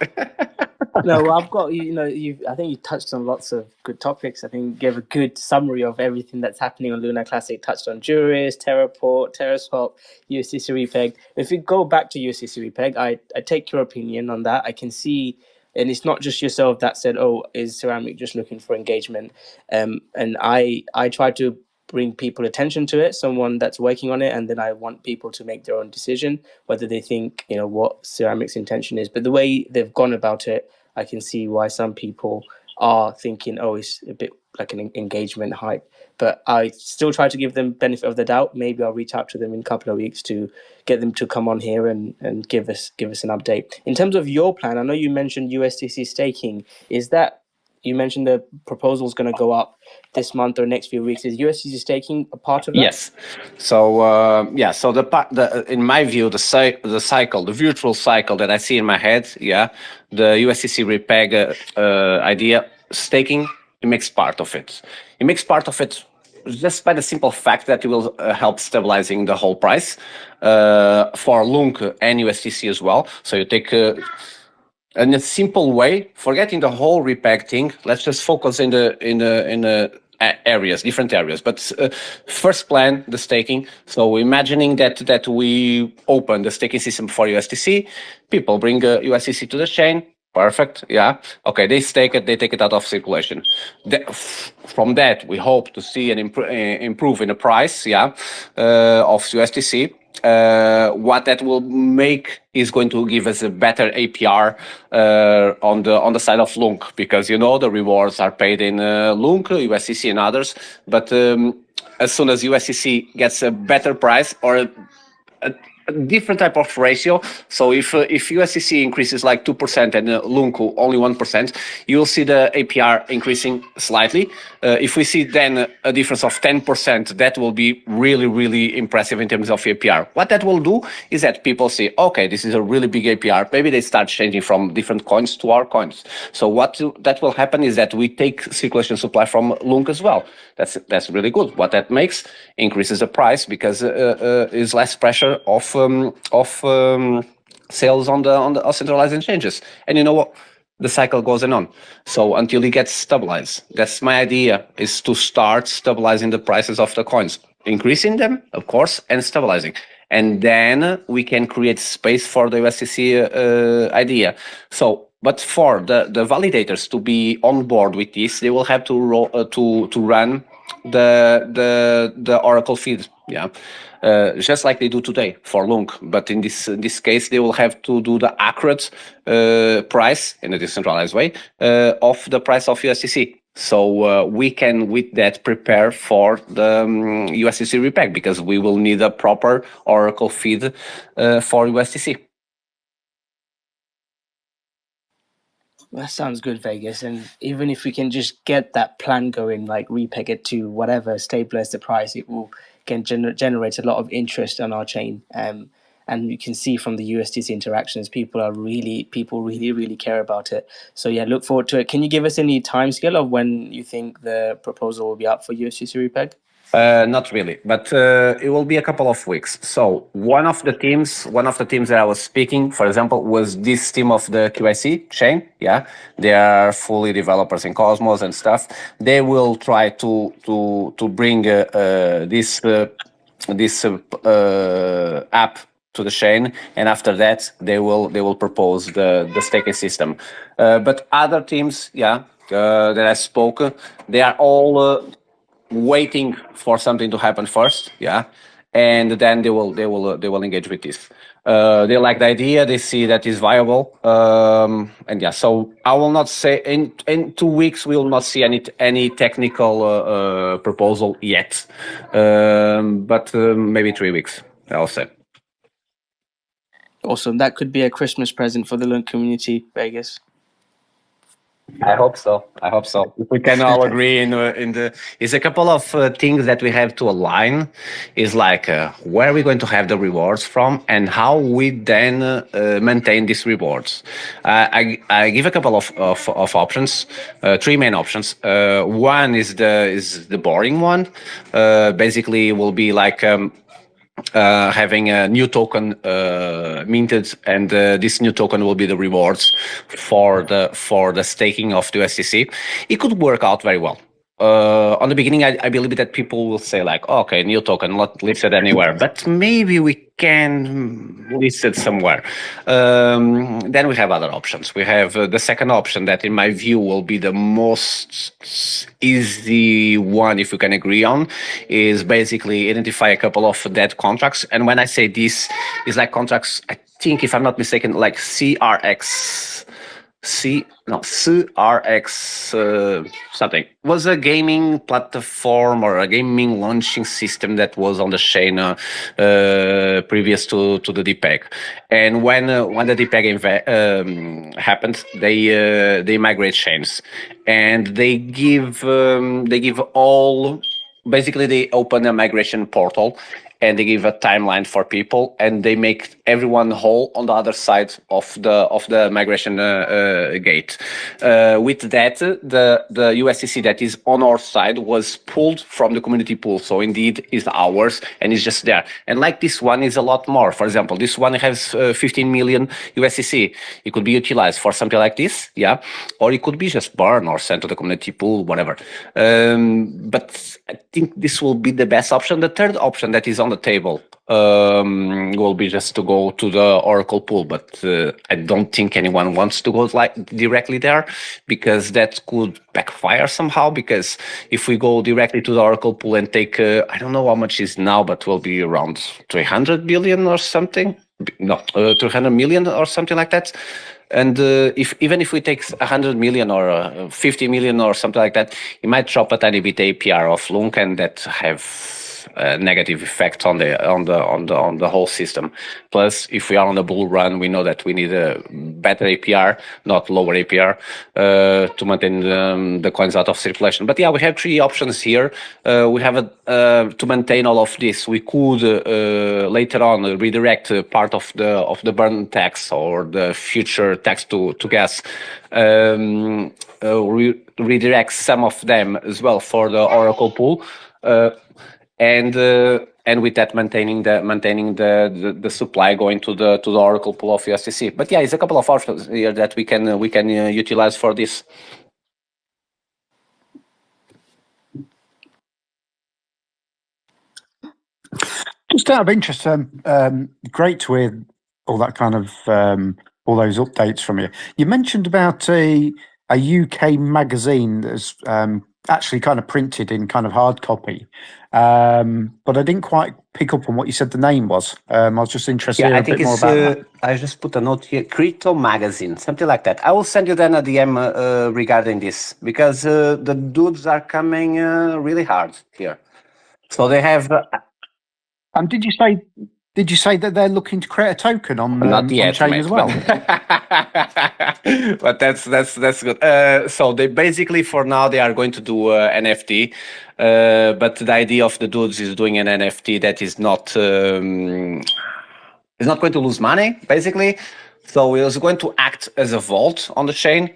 No, well, I've got I think you touched on lots of good topics. I think you gave a good summary of everything that's happening on LunaClassic. Touched on Juris, Terraport, TerraSwap, USTC Repeg. If we go back to USTC Repeg, I take your opinion on that. I can see, and it's not just yourself that said, "Oh, is Ceramic just looking for engagement?" And I try to bring people attention to it, someone that's working on it, and then I want people to make their own decision whether they think what Ceramic's intention is. But the way they've gone about it, I can see why some people are thinking, oh, it's a bit like an engagement hype. But I still try to give them benefit of the doubt. Maybe I'll reach out to them in a couple of weeks to get them to come on here and give us an update. In terms of your plan, I know you mentioned USTC staking. Is that, you mentioned the proposal is going to go up this month or next few weeks. Is USTC staking a part of that?
Yes. So so the in my view, the cycle, the virtual cycle that I see in my head, the USTC Repeg idea, staking, it makes part of it. It makes part of it just by the simple fact that it will help stabilizing the whole price for Lunc and USTC as well. So you take in a simple way, forgetting the whole Repeg thing, let's just focus in the areas, different areas. But first plan, the staking. So imagining that we open the staking system for USTC, people bring USTC to the chain. Perfect. Yeah. Okay. They stake it. They take it out of circulation. From that, we hope to see an improve in the price. Yeah, of USTC. What that will make is going to give us a better APR on the side of Lunc, because the rewards are paid in Lunc, USTC, and others. But as soon as USTC gets a better price or a different type of ratio, so if USTC increases like 2% and Lunc only 1%, you'll see the APR increasing slightly. If we see then a difference of 10%, that will be really, really impressive in terms of APR. What that will do is that people see, okay, this is a really big APR. Maybe they start changing from different coins to our coins. So that will happen is that we take circulation supply from Lunc as well. That's really good. What that makes increases the price because is less pressure of sales on the centralized exchanges. And you know what? The cycle goes on. So until it gets stabilized, that's my idea, is to start stabilizing the prices of the coins, increasing them, of course, and stabilizing. And then we can create space for the USTC idea. So, but for the validators to be on board with this, they will have to run the Oracle feed, just like they do today for Lunc. But in this case, they will have to do the accurate price in a decentralized way of the price of USTC. So we can, with that, prepare for the USTC Repeg, because we will need a proper Oracle feed for USTC.
That sounds good, Vegas. And even if we can just get that plan going, like repeg it to whatever, stabilize the price, it will generate a lot of interest on our chain. And you can see from the USTC interactions, people really care about it. So yeah, look forward to it. Can you give us any timescale of when you think the proposal will be up for USTC Repeg?
Not really, but it will be a couple of weeks. So one of the teams that I was speaking, for example, was this team of the QIC chain. Yeah, they are fully developers in Cosmos and stuff. They will try to bring this app to the chain, and after that they will propose the staking system. But other teams, that I spoke, they are all waiting for something to happen first, and then they will engage with this. They like the idea, they see that is viable, and so I will not say in 2 weeks we will not see any technical proposal yet, but maybe 3 weeks, I'll say.
Awesome. That could be a Christmas present for the Lunc community, Vegas.
I hope so. If we can all agree in the, it's a couple of things that we have to align. Is like where are we going to have the rewards from, and how we then maintain these rewards. I give a couple of options, 3 main options. One is the boring one. Basically, will be like. Having a new token minted, and this new token will be the rewards for the staking of the USTC. It could work out very well. On the beginning, I believe that people will say like, oh, okay, new token, not listed anywhere, but maybe we can list it somewhere. Then we have other options. We have the second option that, in my view, will be the most easy one, if we can agree on, is basically identify a couple of dead contracts. And when I say this, is like contracts, I think, if I'm not mistaken, like CRX something was a gaming platform or a gaming launching system that was on the chain previous to the Repeg. And when the Repeg happened, they migrate chains, and they give all, basically they open a migration portal, and they give a timeline for people, and they make everyone whole on the other side of the migration gate. With that, the USTC that is on our side was pulled from the community pool, so indeed is ours and is just there. And like this one is a lot more. For example, this one has 15 million USTC. It could be utilized for something like this, or it could be just burned or sent to the community pool, whatever. But I think this will be the best option. The third option that is on the table will be just to go to the Oracle pool, but I don't think anyone wants to go directly there, because that could backfire somehow. Because if we go directly to the Oracle pool and take, I don't know how much is now, but will be around 300 billion or something. No, 200 million or something like that. And even if we take 100 million or 50 million or something like that, it might drop a tiny bit APR of Lunc, and that have a negative effect on the whole system. Plus, if we are on the bull run, we know that we need a better APR, not lower APR, to maintain the coins out of circulation. But we have 3 options here. We have to maintain all of this. We could later on redirect part of the burn tax or the future tax to gas. Redirect some of them as well for the Oracle pool. And with that, maintaining the supply going to the Oracle pool of USTC. But it's a couple of options here that we can utilize for this.
Just out of interest, great to hear all that kind of all those updates from you. You mentioned about a UK magazine that's actually kind of printed in kind of hard copy, but I didn't quite pick up on what you said the name was. I was just interested in a bit more about that.
I just put a note here, Crypto Magazine, something like that. I will send you then a DM regarding this, because the dudes are coming really hard here. So they have...
And did you say that they're looking to create a token on chain as well?
But that's good. So they basically, for now, they are going to do NFT. But the idea of the dudes is doing an NFT that is not going to lose money, basically. So it was going to act as a vault on the chain.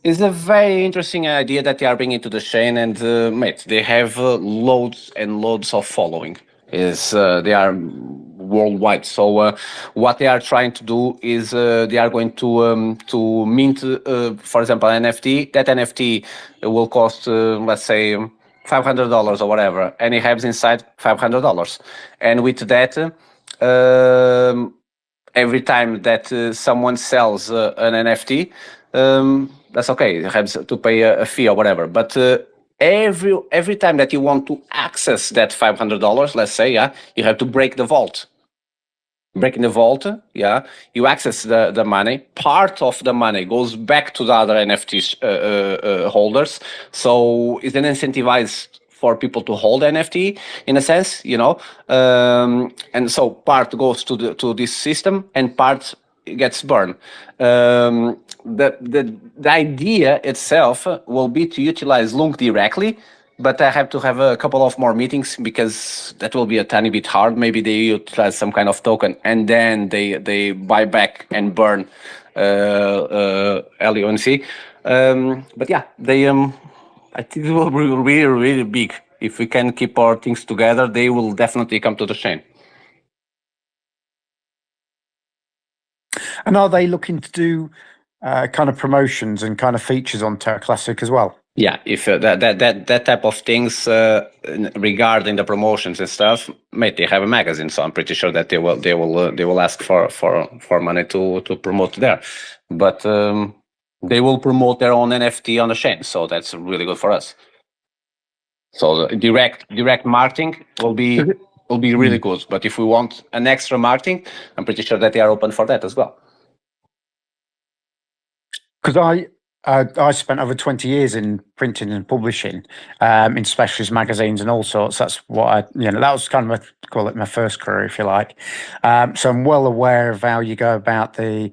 It's a very interesting idea that they are bringing to the chain, and mate, they have loads and loads of following. They are worldwide. So what they are trying to do is they are going to mint, for example, an NFT. That NFT will cost, let's say, $500 or whatever, and it has inside $500. And with that, every time that someone sells an NFT, that's okay. You have to pay a fee or whatever. But every time that you want to access that $500, let's say, you have to break the vault. Breaking the vault, you access the money. Part of the money goes back to the other NFT holders. So it's an incentivize for people to hold NFT in a sense, and so part goes to this system and part gets burned. The idea itself will be to utilize Lunc directly, but I have to have a couple of more meetings because that will be a tiny bit hard. Maybe they utilize some kind of token and then they buy back and burn LUNC. But yeah, I think it will be really, really big. If we can keep our things together, they will definitely come to the chain.
And are they looking to do kind of promotions and kind of features on TerraClassic as well?
Yeah, if that type of things regarding the promotions and stuff, mate, they have a magazine, so I'm pretty sure that they will ask for money to promote there, but they will promote their own NFT on the chain, so that's really good for us. So the direct marketing will be really good, but if we want an extra marketing, I'm pretty sure that they are open for that as well.
Because I spent over 20 years in printing and publishing, in specialist magazines and all sorts. That's what that was kind of call it my first career, if you like. So I'm well aware of how you go about the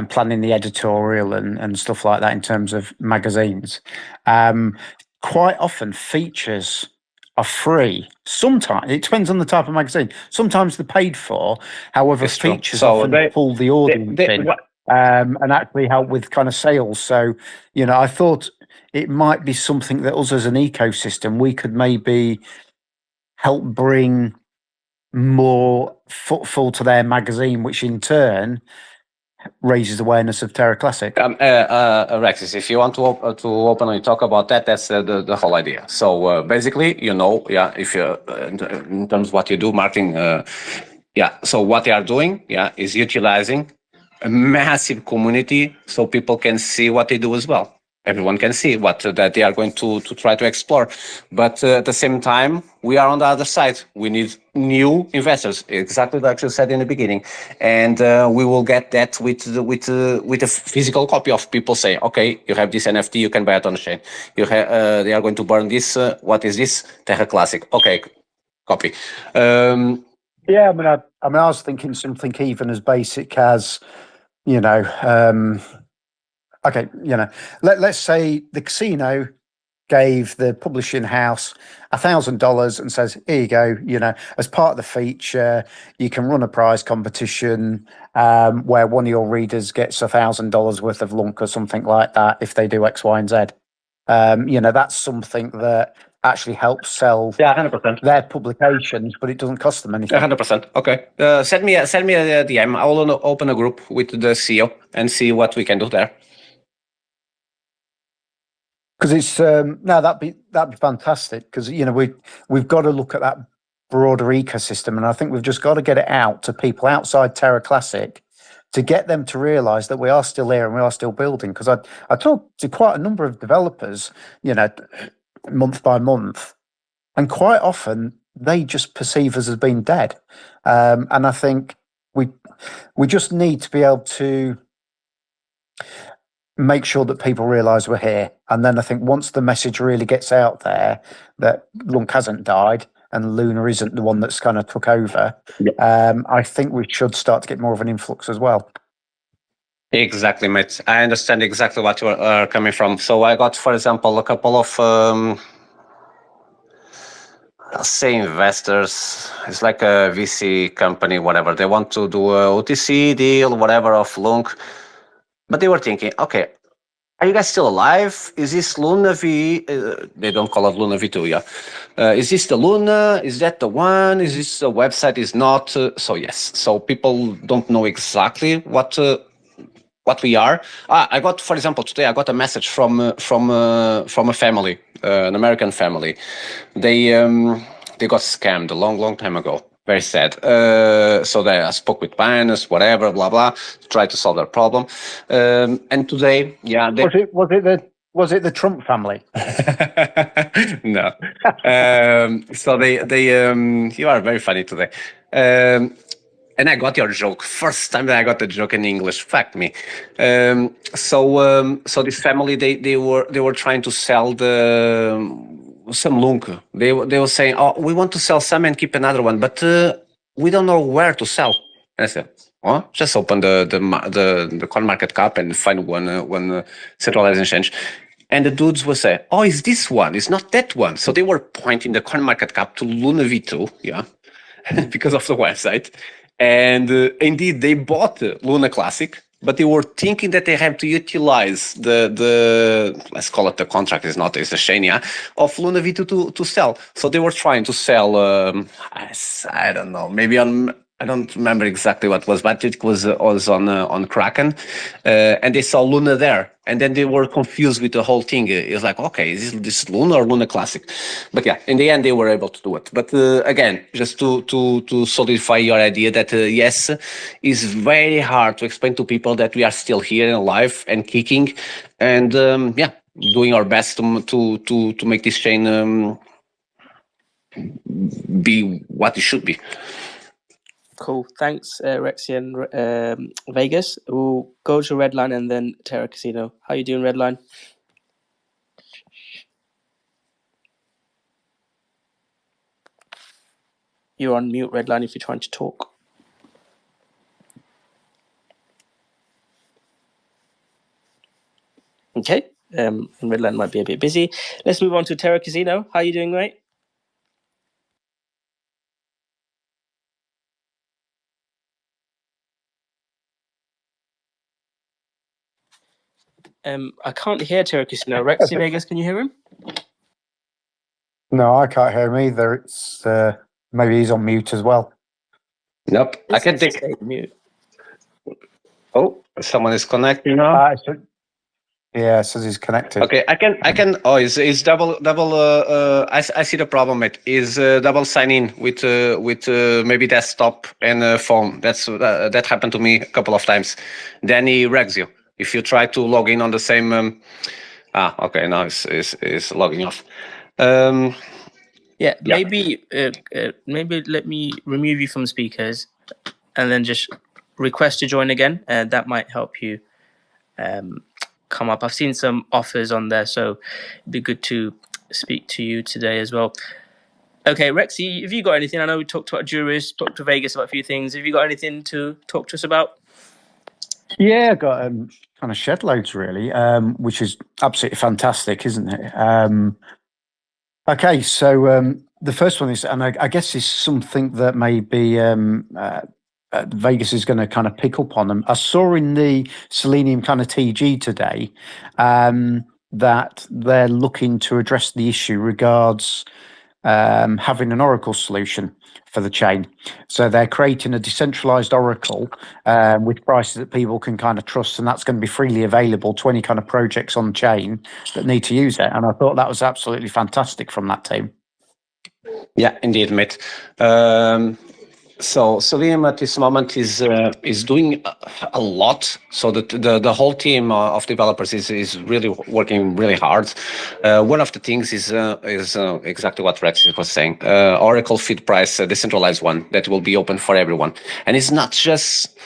planning the editorial and stuff like that in terms of magazines. Quite often features are free. Sometimes it depends on the type of magazine. Sometimes they're paid for. However,
It's true.
features
So
often pull the audience in. And actually help with kind of sales. So, I thought it might be something that us as an ecosystem, we could maybe help bring more footfall to their magazine, which in turn raises awareness of TerraClassic.
Rexis, if you want to openly talk about that, that's the whole idea. So basically, if you in terms of what you do, marketing, so what they are doing, is utilizing a massive community so people can see what they do as well. Everyone can see what that they are going to try to explore. But at the same time, we are on the other side. We need new investors, exactly like you said in the beginning. And we will get that with a physical copy of people saying, okay, you have this NFT, you can buy it on the chain. They are going to burn this. What is this? TerraClassic. Okay, copy.
Yeah, I was thinking something even as basic as, okay, let's say the casino gave the publishing house $1,000 and says, here you go, as part of the feature, you can run a prize competition where one of your readers gets $1,000 worth of Lunc or something like that if they do X, Y, and Z. That's something that actually helps sell
100%.
their publications, but it doesn't cost them anything.
100%. Okay. Send me a DM. I will open a group with the CEO and see what we can do there.
Because it's that'd be fantastic. Because we've got to look at that broader ecosystem, and I think we've just got to get it out to people outside TerraClassic to get them to realise that we are still here and we are still building. Because I talked to quite a number of developers, month by month, and quite often they just perceive us as being dead. And I think we just need to be able to make sure that people realise we're here. And then I think once the message really gets out there that Lunc hasn't died and Luna isn't the one that's kind of took over, I think we should start to get more of an influx as well.
Exactly, mate. I understand exactly what you are coming from. So I got, for example, a couple of, I'll say investors. It's like a VC company, whatever. They want to do a OTC deal, whatever, of Lunc. But they were thinking, okay, are you guys still alive? Is this Luna V? They don't call it Luna V2, is this the Luna? Is that the one? Is this a website? Is not? So yes. So people don't know exactly what we are. I got, for example, today I got a message from a family, an American family. They got scammed a long time ago. very sad. So I spoke with Binance, whatever, blah blah, to try to solve their problem. And today, yeah,
was it the Trump family?
no. So they you are very funny today. And I got your joke. First time that I got the joke in English. Fuck me. So this family they were trying to sell some Lunc. They were saying, oh, we want to sell some and keep another one, but we don't know where to sell. And I said, oh, just open the coin market cap and find one centralized exchange. And the dudes will say, oh, it's this one, it's not that one. So they were pointing the coin market cap to Luna V2, yeah, because of the website. And indeed, they bought LunaClassic, but they were thinking that they have to utilize the let's call it the contract, it's a chain, yeah, of Luna V2 to sell. So they were trying to sell, I don't know, maybe I don't remember exactly what it was, but it was on Kraken, and they saw Luna there, and then they were confused with the whole thing. It's like, okay, is this Luna or LunaClassic? But yeah, in the end, they were able to do it. But again, just to solidify your idea that yes, it's very hard to explain to people that we are still here and alive and kicking, and yeah, doing our best to make this chain be what it should be.
Cool. Thanks, Rexy and Vegas. We'll go to Redline and then Terra Casino. How you doing, Redline? You're on mute, Redline, if you're trying to talk. Okay. And Redline might be a bit busy. Let's move on to Terra Casino. How you doing, mate? I can't hear Terra Casino. Rexy, Vegas, can you hear him?
No, I can't hear him either. It's maybe he's on mute as well.
Nope, I can take
mute.
Oh, someone is connecting now.
Yeah, it says he's connected.
Okay, I can. Oh, it's double. I see the problem. It is double sign in with maybe desktop and phone. That happened to me a couple of times. Then he regs you if you try to log in on the same. Okay, now it's logging off.
Yeah, maybe let me remove you from speakers, and then just request to join again. That might help you come up. I've seen some offers on there, so it'd be good to speak to you today as well. Okay, Rexy, have you got anything? I know we talked about Jurist, talked to Vegas about a few things. Have you got anything to talk to us about?
Yeah, I got kind of shed loads really, which is absolutely fantastic, isn't it? Okay, so the first one is, and I guess is something that maybe Vegas is going to kind of pick up on them. I saw in the Selenium kind of TG today that they're looking to address the issue regards having an Oracle solution for the chain. So they're creating a decentralized Oracle with prices that people can kind of trust, and that's going to be freely available to any kind of projects on chain that need to use it. And I thought that was absolutely fantastic from that team.
Yeah, indeed, mate. So Selenium at this moment is doing a lot. So the whole team of developers is really working really hard. One of the things is exactly what Rex was saying. Oracle feed price, a decentralized one that will be open for everyone, and it's not just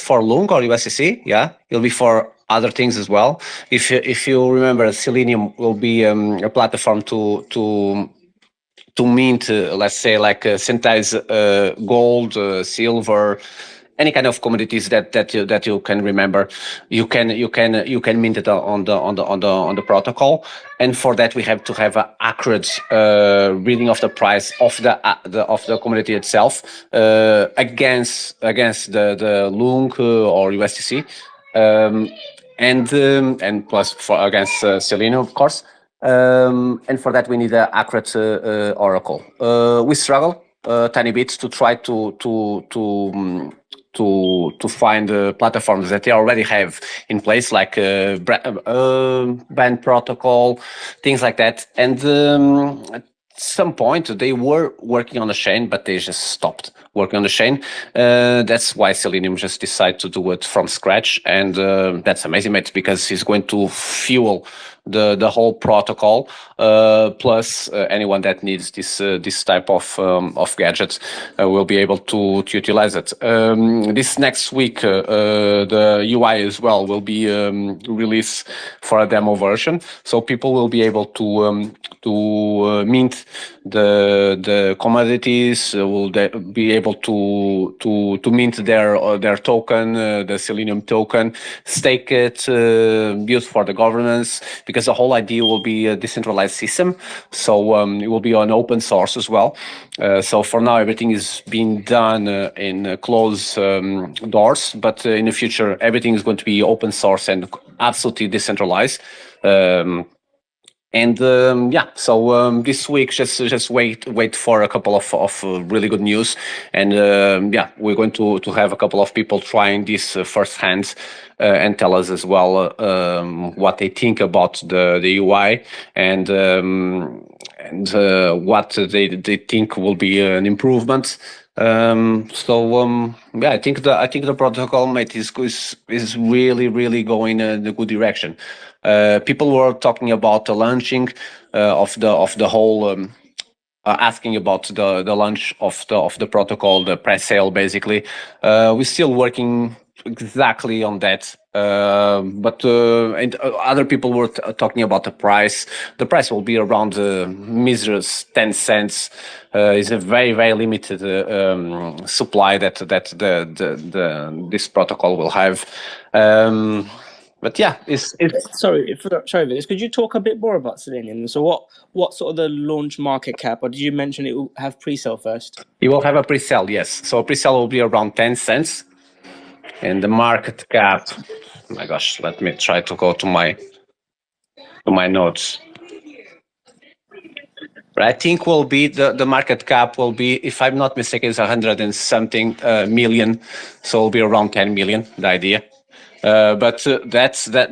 for Lunc or USTC. Yeah, it'll be for other things as well. If you remember, Selenium will be a platform to mint, let's say, like synthesize gold, silver, any kind of commodities that you can remember. You can mint it on the protocol, and for that we have to have an accurate reading of the price of the commodity itself against the Lunc or USTC, and plus against Selenium, of course. And for that we need an accurate Oracle. We struggle a tiny bit to try to find platforms that they already have in place, like band protocol, things like that. And some point they were working on the chain, but they just stopped working on the chain. That's why Selenium just decided to do it from scratch, and that's amazing, mate, because it's going to fuel the whole protocol. Plus, anyone that needs this type of gadgets will be able to utilize it. This next week, the UI as well will be released for a demo version, so people will be able to mint the commodities, will be able to mint their token, the Selenium token, stake it, use for the governance, because the whole idea will be a decentralized system. So it will be on open source as well. So for now, everything is being done in closed doors, but in the future, everything is going to be open source and absolutely decentralized. So this week, just wait for a couple of really good news, and we're going to have a couple of people trying this firsthand and tell us as well what they think about the UI and what they think will be an improvement. I think the protocol, mate, is really going in a good direction. People were talking about the launching of the whole. Asking about the launch of the protocol, the press sale, basically. We're still working exactly on that. But other people were talking about the price. The price will be around miserables 10 cents. It's a very limited supply that this protocol will have. But yeah, it's
Sorry, Vic, could you talk a bit more about Selenium? So what sort of the launch market cap, or did you mention it will have pre-sale first?
It will have a pre-sale, yes. So pre-sale will be around 10 cents. And the market cap, oh my gosh, let me try to go to my notes. But I think will be the market cap will be, if I'm not mistaken, is 100 and something million. So it'll be around 10 million, the idea. But that's the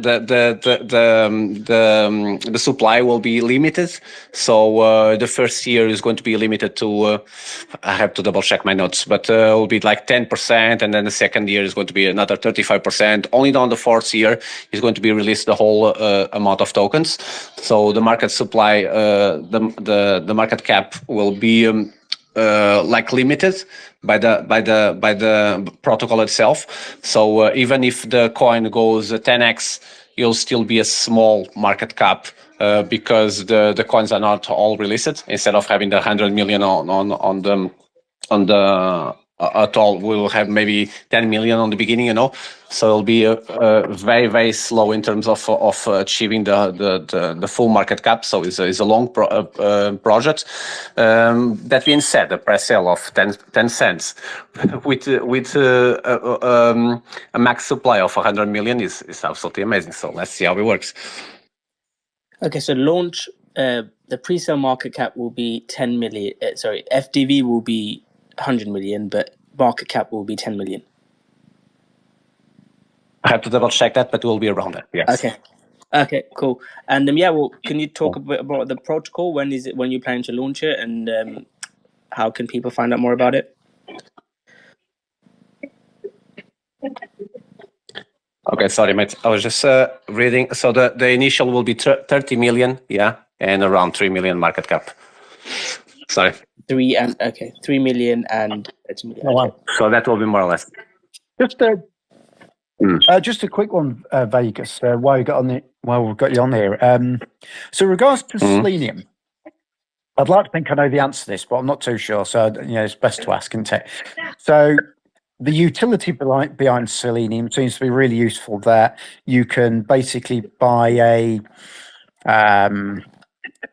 supply will be limited. So the first year is going to be limited to I have to double check my notes, but it will be like 10%, and then the second year is going to be another 35%. Only on the fourth year is going to be released the whole amount of tokens. So the market supply, the market cap will be like limited by the protocol itself. So even if the coin goes 10x, it'll still be a small market cap because the coins are not all released. Instead of having the 100 million on the at all, we will have maybe 10 million on the beginning, so it'll be a very slow in terms of achieving the full market cap. So it's a long project. That being said, the press sale of 10 cents with a max supply of 100 million is absolutely amazing. So let's see how it works.
Okay, so launch, the pre-sale market cap will be 10 million. FDV will be 100 million, but market cap will be 10 million.
I have to double check that, but we'll be around that. Yes.
Okay, cool. And can you talk a bit about the protocol? When you plan to launch it, and how can people find out more about it?
Okay, sorry, mate. I was just reading. So the initial will be 30 million, and around 3 million market cap. Sorry.
3 million and 30 million.
Oh, wow.
So that will be more or less.
Just a quick one, Vegas. While we've got you on here. So, regards to Selenium, I'd like to think I know the answer to this, but I'm not too sure. So, it's best to ask, isn't it? So, the utility behind Selenium seems to be really useful. That you can basically buy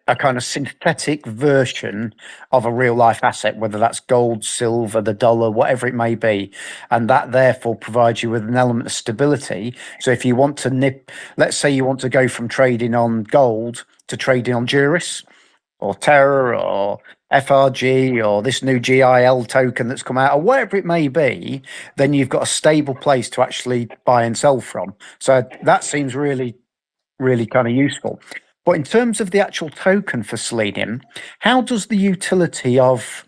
a kind of synthetic version of a real life asset, whether that's gold, silver, the dollar, whatever it may be. And that therefore provides you with an element of stability. So if you want to let's say you want to go from trading on gold to trading on Juris or Terra or FRG or this new GIL token that's come out or whatever it may be, then you've got a stable place to actually buy and sell from. So that seems really, really kind of useful. But in terms of the actual token for Selenium, how does the utility of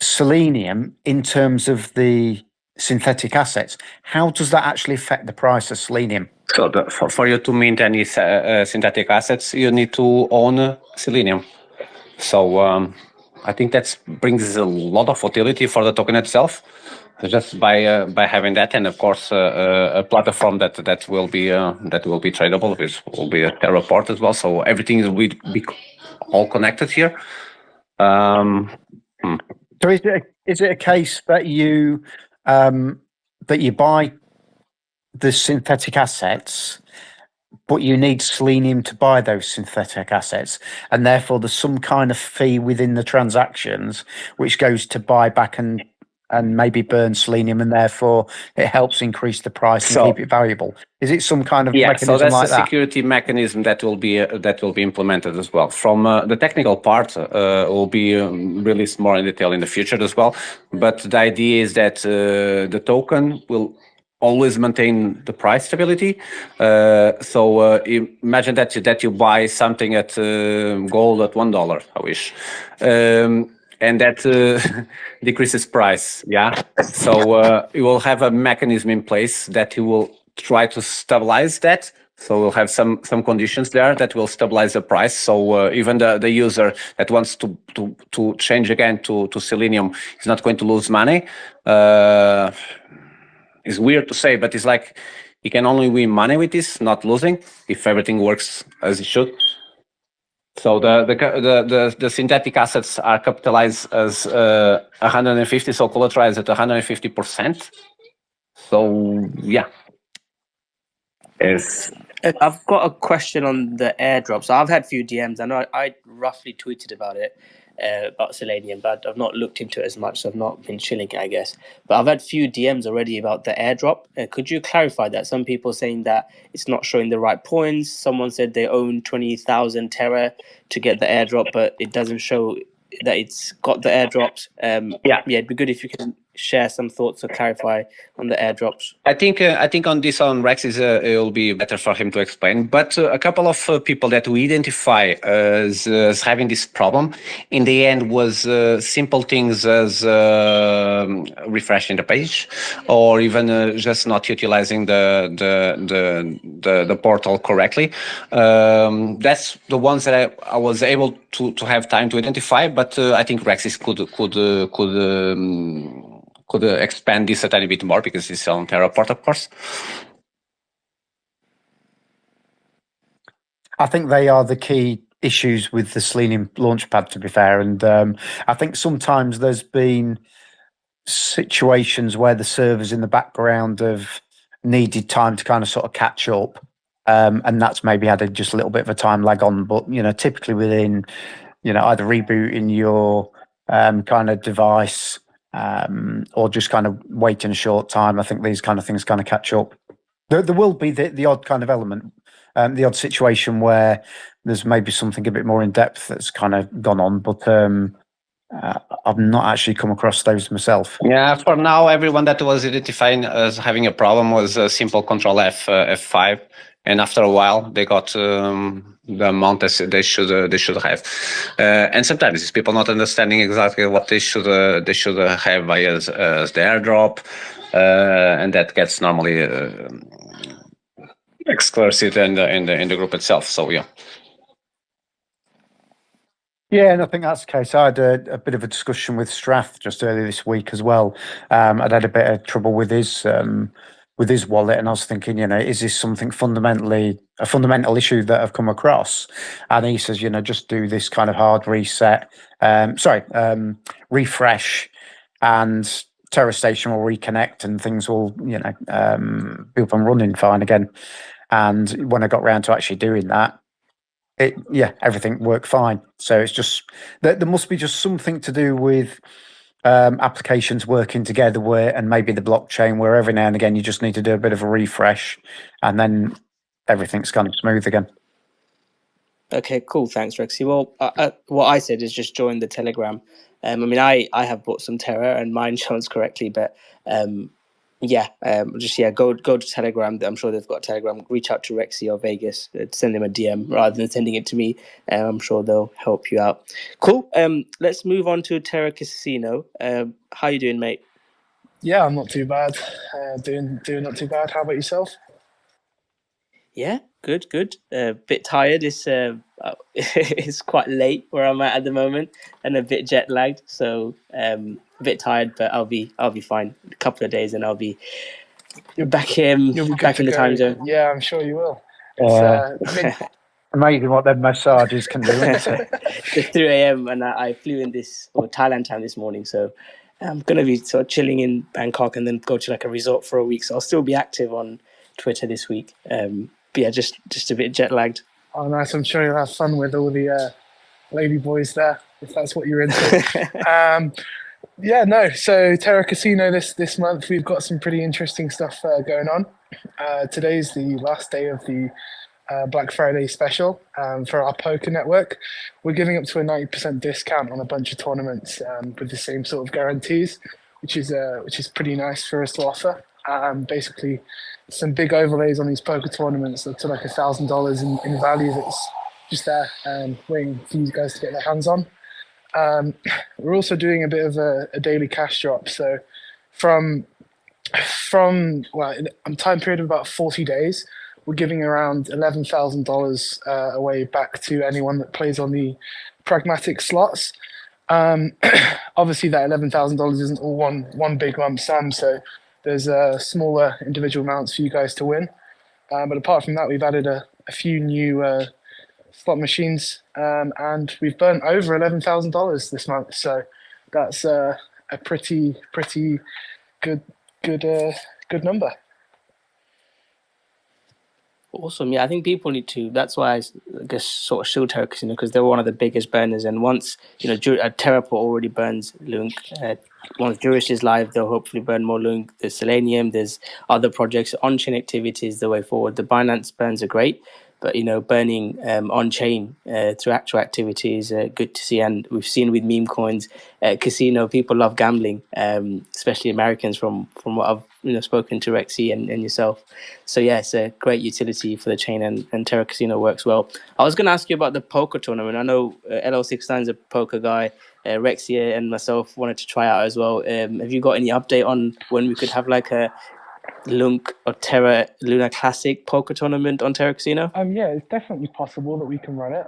Selenium in terms of the synthetic assets, how does that actually affect the price of Selenium?
So for you to mint any synthetic assets, you need to own Selenium. So I think that brings a lot of utility for the token itself, just by having that, and of course a platform that will be tradable. Which will be a Terraport as well. So everything will be all connected here.
So is it a case that you buy the synthetic assets, but you need Selenium to buy those synthetic assets, and therefore there's some kind of fee within the transactions which goes to buy back and maybe burn Selenium, and therefore it helps increase the price and keep it valuable? Is it some kind of mechanism
so that's
like
a security mechanism that will be implemented as well. From the technical part, will be released more in detail in the future as well. But the idea is that the token will always maintain the price stability. So imagine that you buy something at gold at $1, I wish, and that decreases price. Yeah. So you will have a mechanism in place that you will try to stabilize that. So we'll have some conditions there that will stabilize the price. So even the user that wants to change again to Selenium is not going to lose money. It's weird to say, but it's like you can only win money with this, not losing, if everything works as it should. So the synthetic assets are capitalized as 150, so collateralized at 150%. So yeah.
I've got a question on the airdrop. So I've had a few DMs. I know I roughly tweeted about it, about Selenium, but I've not looked into it as much, so I've not been chilling, I guess. But I've had a few DMs already about the airdrop. Could you clarify that? Some people saying that it's not showing the right points. Someone said they own 20,000 Terra to get the airdrop, but it doesn't show that it's got the airdrops. It'd be good if you can share some thoughts or clarify on the airdrops.
I think on this on Rex it will be better for him to explain. But a couple of people that we identify as having this problem in the end was simple things as refreshing the page, or even just not utilizing the portal correctly. That's the ones that I was able to have time to identify. But I think Rexis could expand this a tiny bit more because it's on Terraport, of course.
I think they are the key issues with the Selenium Launchpad, to be fair. And I think sometimes there's been situations where the servers in the background have needed time to kind of sort of catch up. And that's maybe had just a little bit of a time lag on. But, typically within, either rebooting your kind of device, or just kind of waiting a short time, I think these kind of things kind of catch up. There will be the odd kind of element, the odd situation where there's maybe something a bit more in depth that's kind of gone on, but I've not actually come across those myself.
Yeah, for now, everyone that was identifying as having a problem was a simple Control F5, and after a while, they got the amount that they should have. And sometimes it's people not understanding exactly what they should have as the airdrop, and that gets normally exclusive in the group itself. So yeah.
Yeah, and I think that's the case. I had a bit of a discussion with Strath just earlier this week as well. I'd had a bit of trouble with his wallet, and I was thinking, is this something a fundamental issue that I've come across? And he says, just do this kind of hard reset, refresh, and Terra Station will reconnect, and things will, be up and running fine again. And when I got round to actually doing that, everything worked fine. So it's just there must be just something to do with applications working together, and maybe the blockchain, where every now and again you just need to do a bit of a refresh, and then everything's kind of smooth again.
Okay, cool. Thanks, Rexy. Well, what I said is just join the Telegram. I have bought some Terra and mine shows correctly, but Go to Telegram. I'm sure they've got Telegram. Reach out to Rexy or Vegas. Send them a DM rather than sending it to me. I'm sure they'll help you out. Cool. Let's move on to Terra Casino. How you doing, mate?
Yeah, I'm not too bad. Doing not too bad. How about yourself?
Yeah, good. Bit tired. It's quite late where I'm at the moment, and a bit jet lagged. So a bit tired, but I'll be fine. A couple of days, and I'll be back
You'll be good
back
to
in the
go.
time zone.
Yeah, I'm sure you will. It's
Amazing what them massages can do, isn't it?
It's 3 a.m. and I flew in Thailand time this morning, so I'm gonna be sort of chilling in Bangkok and then go to like a resort for a week. So I'll still be active on Twitter this week. But yeah, just a bit jet lagged.
Oh, nice. I'm sure you'll have fun with all the lady boys there, if that's what you're into. So Terra Casino this month, we've got some pretty interesting stuff going on. Today's the last day of the Black Friday special for our poker network. We're giving up to a 90% discount on a bunch of tournaments with the same sort of guarantees, which is pretty nice for us to offer. Basically, some big overlays on these poker tournaments up to like $1,000 in value that's just there waiting for you guys to get their hands on. We're also doing a bit of a daily cash drop. So from a time period of about 40 days, we're giving around $11,000 away back to anyone that plays on the pragmatic slots. Obviously, that $11,000 isn't all one big lump sum, so there's smaller individual amounts for you guys to win. But apart from that, we've added a few new slot machines, and we've burnt over $11,000 this month. So that's a pretty good number.
Awesome. Yeah, I think people need to. That's why I guess sort of shield Terra Casino, because they're one of the biggest burners. And once Terraport already burns Lunc. Once Juris is live, they'll hopefully burn more Lunc. There's Selenium. There's other projects. On-chain activity is the way forward. The Binance burns are great, but burning on-chain through actual activity is good to see. And we've seen with meme coins, casino, people love gambling, especially Americans. From what I've spoken to Rexy and yourself. So yeah, it's a great utility for the chain, and Terra Casino works well. I was going to ask you about the poker tournament. I know LL69 is a poker guy. Rexy and myself wanted to try out as well. Have you got any update on when we could have like a Lunc or Terra LunaClassic poker tournament on Terra Casino?
Yeah, it's definitely possible that we can run it.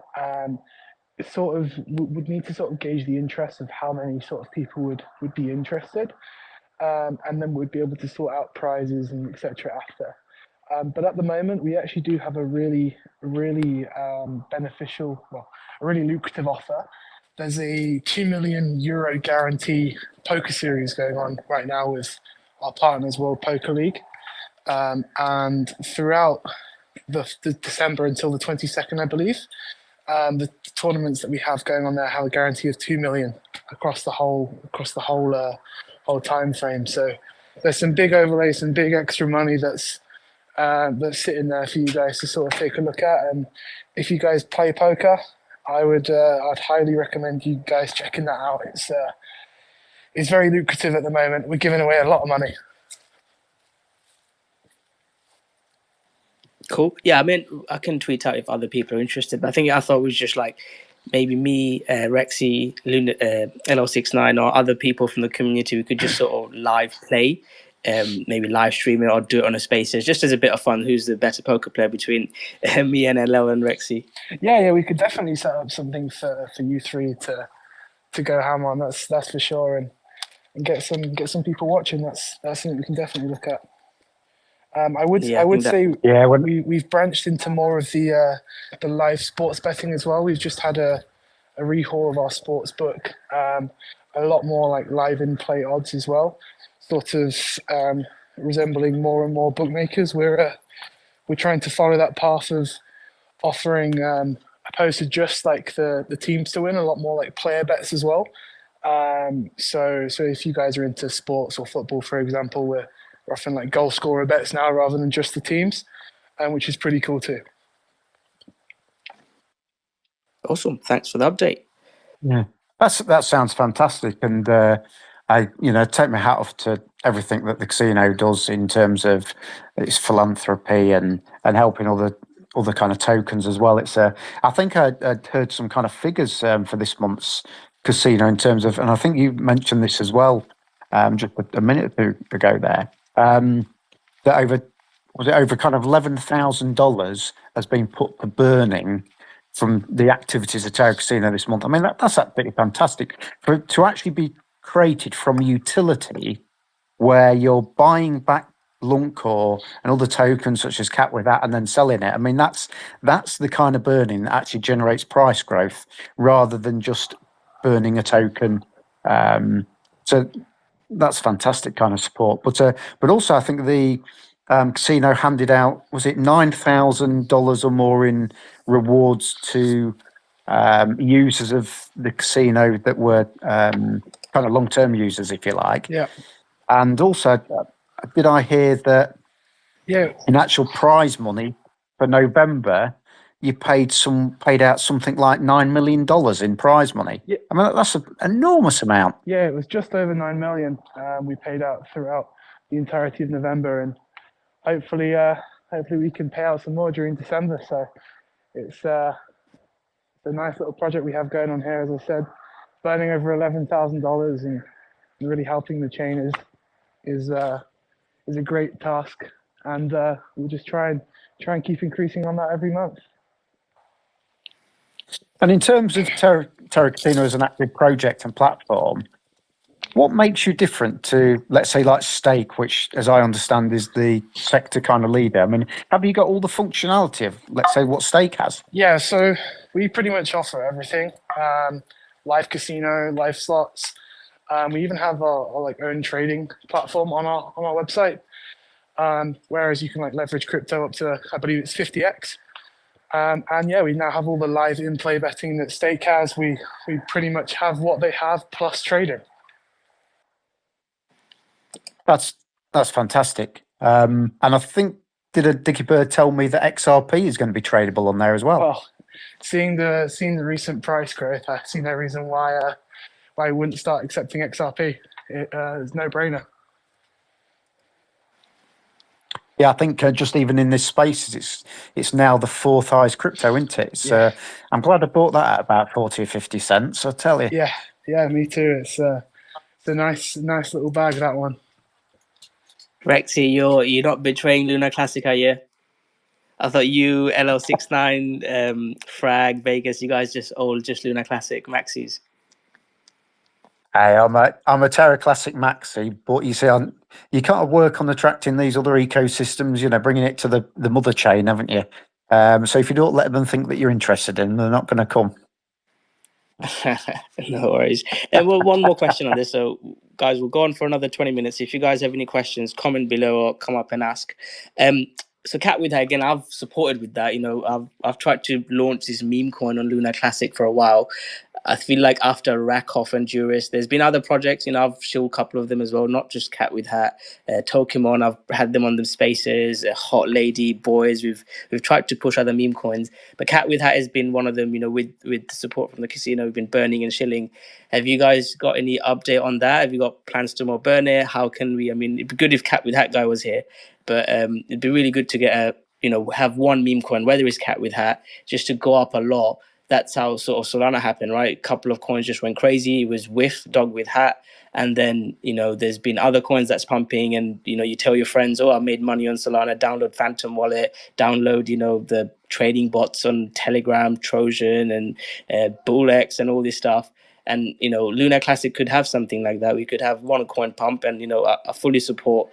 It sort of would need to sort of gauge the interest of how many sort of people would be interested, and then we'd be able to sort out prizes and etc. after. But at the moment, we actually do have a really beneficial, a really lucrative offer. There's a €2 million guarantee poker series going on right now with our partners, World Poker League, and throughout the December until the 22nd, I believe, the tournaments that we have going on there have a guarantee of 2 million across the whole time frame. So there's some big overlays, some big extra money that's sitting there for you guys to sort of take a look at. And if you guys play poker, I'd highly recommend you guys checking that out. It's very lucrative at the moment. We're giving away a lot of money.
Cool. Yeah, I mean, I can tweet out if other people are interested. But I thought it was just like maybe me, Rexy, LL69, or other people from the community. We could just sort of live play, maybe live stream it or do it on a Spaces, just as a bit of fun. Who's the better poker player between me and LL and Rexy?
Yeah, we could definitely set up something for you three to go ham on. That's for sure, and get some people watching. That's something we can definitely look at. I would say we've branched into more of the live sports betting as well. We've just had a rehaul of our sports book, a lot more like live in play odds as well, sort of resembling more and more bookmakers. We're trying to follow that path of offering, opposed to just like the teams to win, a lot more like player bets as well. So if you guys are into sports or football, for example, we're offering like goal scorer bets now rather than just the teams, which is pretty cool too.
Awesome. Thanks for the update.
Yeah, that sounds fantastic, and I take my hat off to everything that the casino does in terms of its philanthropy and helping other kind of tokens as well. It's I think I'd heard some kind of figures for this month's casino in terms of, and I think you mentioned this as well just a minute or two ago there, that over kind of $11,000 has been put to burning from the activities of Terra Casino this month. I mean, that's absolutely fantastic for it to actually be created from utility where you're buying back Lunc and other tokens such as Cat with that and then selling it. I mean, that's the kind of burning that actually generates price growth rather than just burning a token. So that's fantastic kind of support. But also I think the casino handed out, was it $9,000 or more in rewards to users of the casino that were kind of long-term users, if you like.
Yeah.
And also, did I hear that in actual prize money for November, you paid out something like $9 million in prize money?
Yeah.
I mean, that's an enormous amount.
Yeah, it was just over 9 million. We paid out throughout the entirety of November, and hopefully we can pay out some more during December. So it's a nice little project we have going on here. As I said, burning over $11,000 and really helping the chain is a great task, and we'll just try and keep increasing on that every month.
And in terms of Terra Casino as an active project and platform, what makes you different to, let's say, like Stake, which, as I understand, is the sector kind of leader? I mean, have you got all the functionality of, let's say, what Stake has?
Yeah, so we pretty much offer everything: live casino, live slots. We even have our like own trading platform on our website, whereas you can like leverage crypto up to, I believe it's 50x. And yeah, we now have all the live in-play betting that Stake has. We pretty much have what they have plus trading.
That's fantastic. And I think, did a Dicky Bird tell me that XRP is going to be tradable on there as well?
Well, seeing the recent price growth, I see no reason why I wouldn't start accepting XRP. It's no brainer.
Yeah, I think just even in this space, it's now the fourth highest crypto, isn't it? So I'm glad I bought that at about 40 or 50 cents, I tell you.
Yeah, me too. It's a nice little bag, that one.
Rexy, you're not betraying LunaClassic, are you? I thought you, LL69, Frag, Vegas, you guys just LunaClassic maxis.
Hey, I'm a TerraClassic maxi, but you see, you can't work on attracting these other ecosystems, bringing it to the mother chain, haven't you? So if you don't let them think that you're interested in, they're not going to come.
No worries. And well, one more question on this. So, guys, we'll go on for another 20 minutes. If you guys have any questions, comment below or come up and ask. So Cat with her, again, I've supported with that. I've tried to launch this meme coin on LunaClassic for a while. I feel like after Rocko and Jurist, there's been other projects. I've shown a couple of them as well, not just Cat with Hat. Tokemon, I've had them on the spaces. Hot Lady, Boys, we've tried to push other meme coins, but Cat with Hat has been one of them. With the support from the casino, we've been burning and shilling. Have you guys got any update on that? Have you got plans to more burn it? How can we? I mean, it'd be good if Cat with Hat guy was here, but it'd be really good to get have one meme coin, whether it's Cat with Hat, just to go up a lot. That's how sort of Solana happened, right? A couple of coins just went crazy. It was Whiff, Dog with Hat. And then, there's been other coins that's pumping, and, you tell your friends, oh, I made money on Solana, download Phantom Wallet, download, the trading bots on Telegram, Trojan and BullX and all this stuff. And, LunaClassic could have something like that. We could have one coin pump, and, I fully support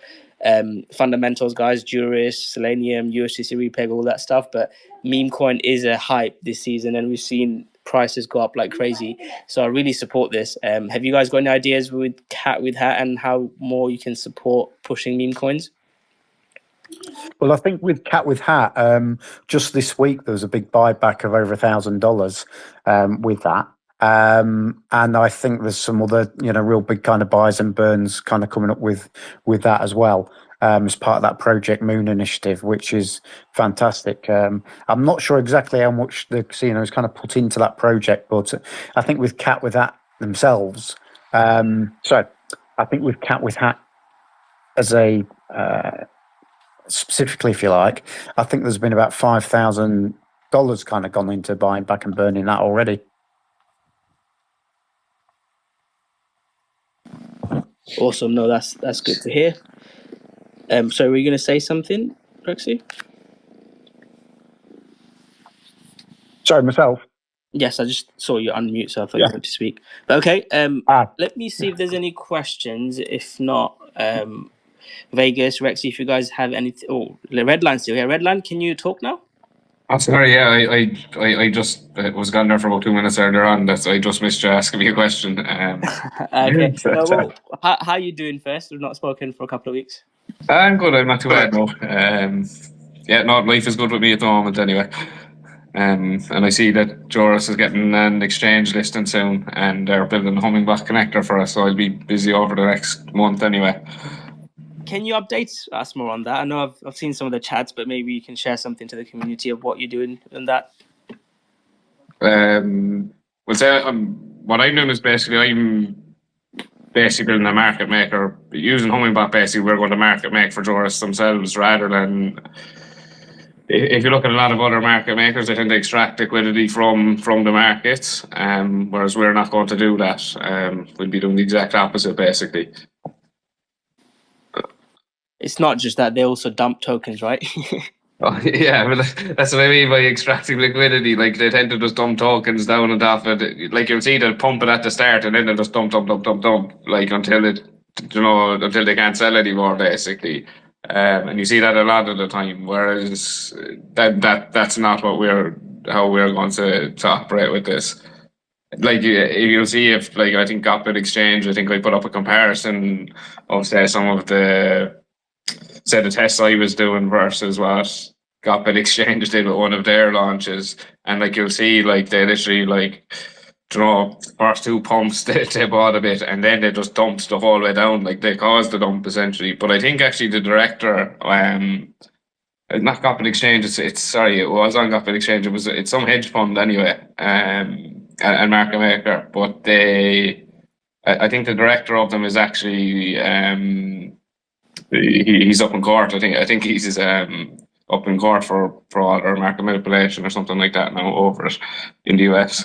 fundamentals guys, Juris, Selenium, USTC Repeg, all that stuff. But meme coin is a hype this season, and we've seen prices go up like crazy. So I really support this. Have you guys got any ideas with Cat with Hat and how more you can support pushing meme coins?
Well, I think with Cat with Hat, just this week there was a big buyback of over $1,000 with that. And I think there's some other, real big kind of buys and burns kind of coming up with that as well, as part of that Project Moon initiative, which is fantastic. I'm not sure exactly how much the casino has kind of put into that project, but I think with Cat with Hat themselves, so I think with Cat with Hat as a specifically, if you like, I think there's been about $5,000 kind of gone into buying back and burning that already.
Awesome. No, that's good to hear. So were you going to say something, Rexy?
Sorry, myself.
Yes, I just saw you unmute, so I thought you wanted to speak. But okay, let me see if there's any questions. If not, Vegas, Rexy, if you guys have anything. Oh, Redline's still here. Redline, can you talk now?
Oh, sorry, yeah, I just was gone there for about 2 minutes earlier on. I just missed you asking me a question.
Okay. Well, how are you doing first? We've not spoken for a couple of weeks.
I'm good. I'm not too bad, no. Yeah, no, life is good with me at the moment, anyway. And I see that Juris is getting an exchange listing soon, and they're building a Hummingbot connector for us, so I'll be busy over the next month anyway.
Can you update us more on that? I know I've seen some of the chats, but maybe you can share something to the community of what you're doing in that.
Well, say what I'm doing is I'm basically a market maker using Hummingbot. Basically, we're going to market make for Juris themselves rather than. If you look at a lot of other market makers, they tend to extract liquidity from the markets, whereas we're not going to do that. We'll be doing the exact opposite, basically.
It's not just that, they also dump tokens, right?
Oh, yeah, well, that's what I mean by extracting liquidity. Like, they tend to just dump tokens down and off it. Like, you'll see they'll pump it at the start, and then they'll just dump, like until they can't sell anymore, basically. And you see that a lot of the time. Whereas that's not how we're going to operate with this. Like, you'll see if, like, I think Gopit Exchange, I think I put up a comparison of, say, some of the tests I was doing versus what Gopit Exchange did with one of their launches. And, like, you'll see, like, they literally, like, first two pumps they bought a bit, and then they just dumped the whole way down. Like, they caused the dump, essentially. But I think, actually, the director, not Gopit Exchange, it was on Gopit Exchange. It's some hedge fund, anyway, and market maker. But I think the director of them is actually, he's up in court. I think he's up in court for fraud or market manipulation or something like that now over it in the US.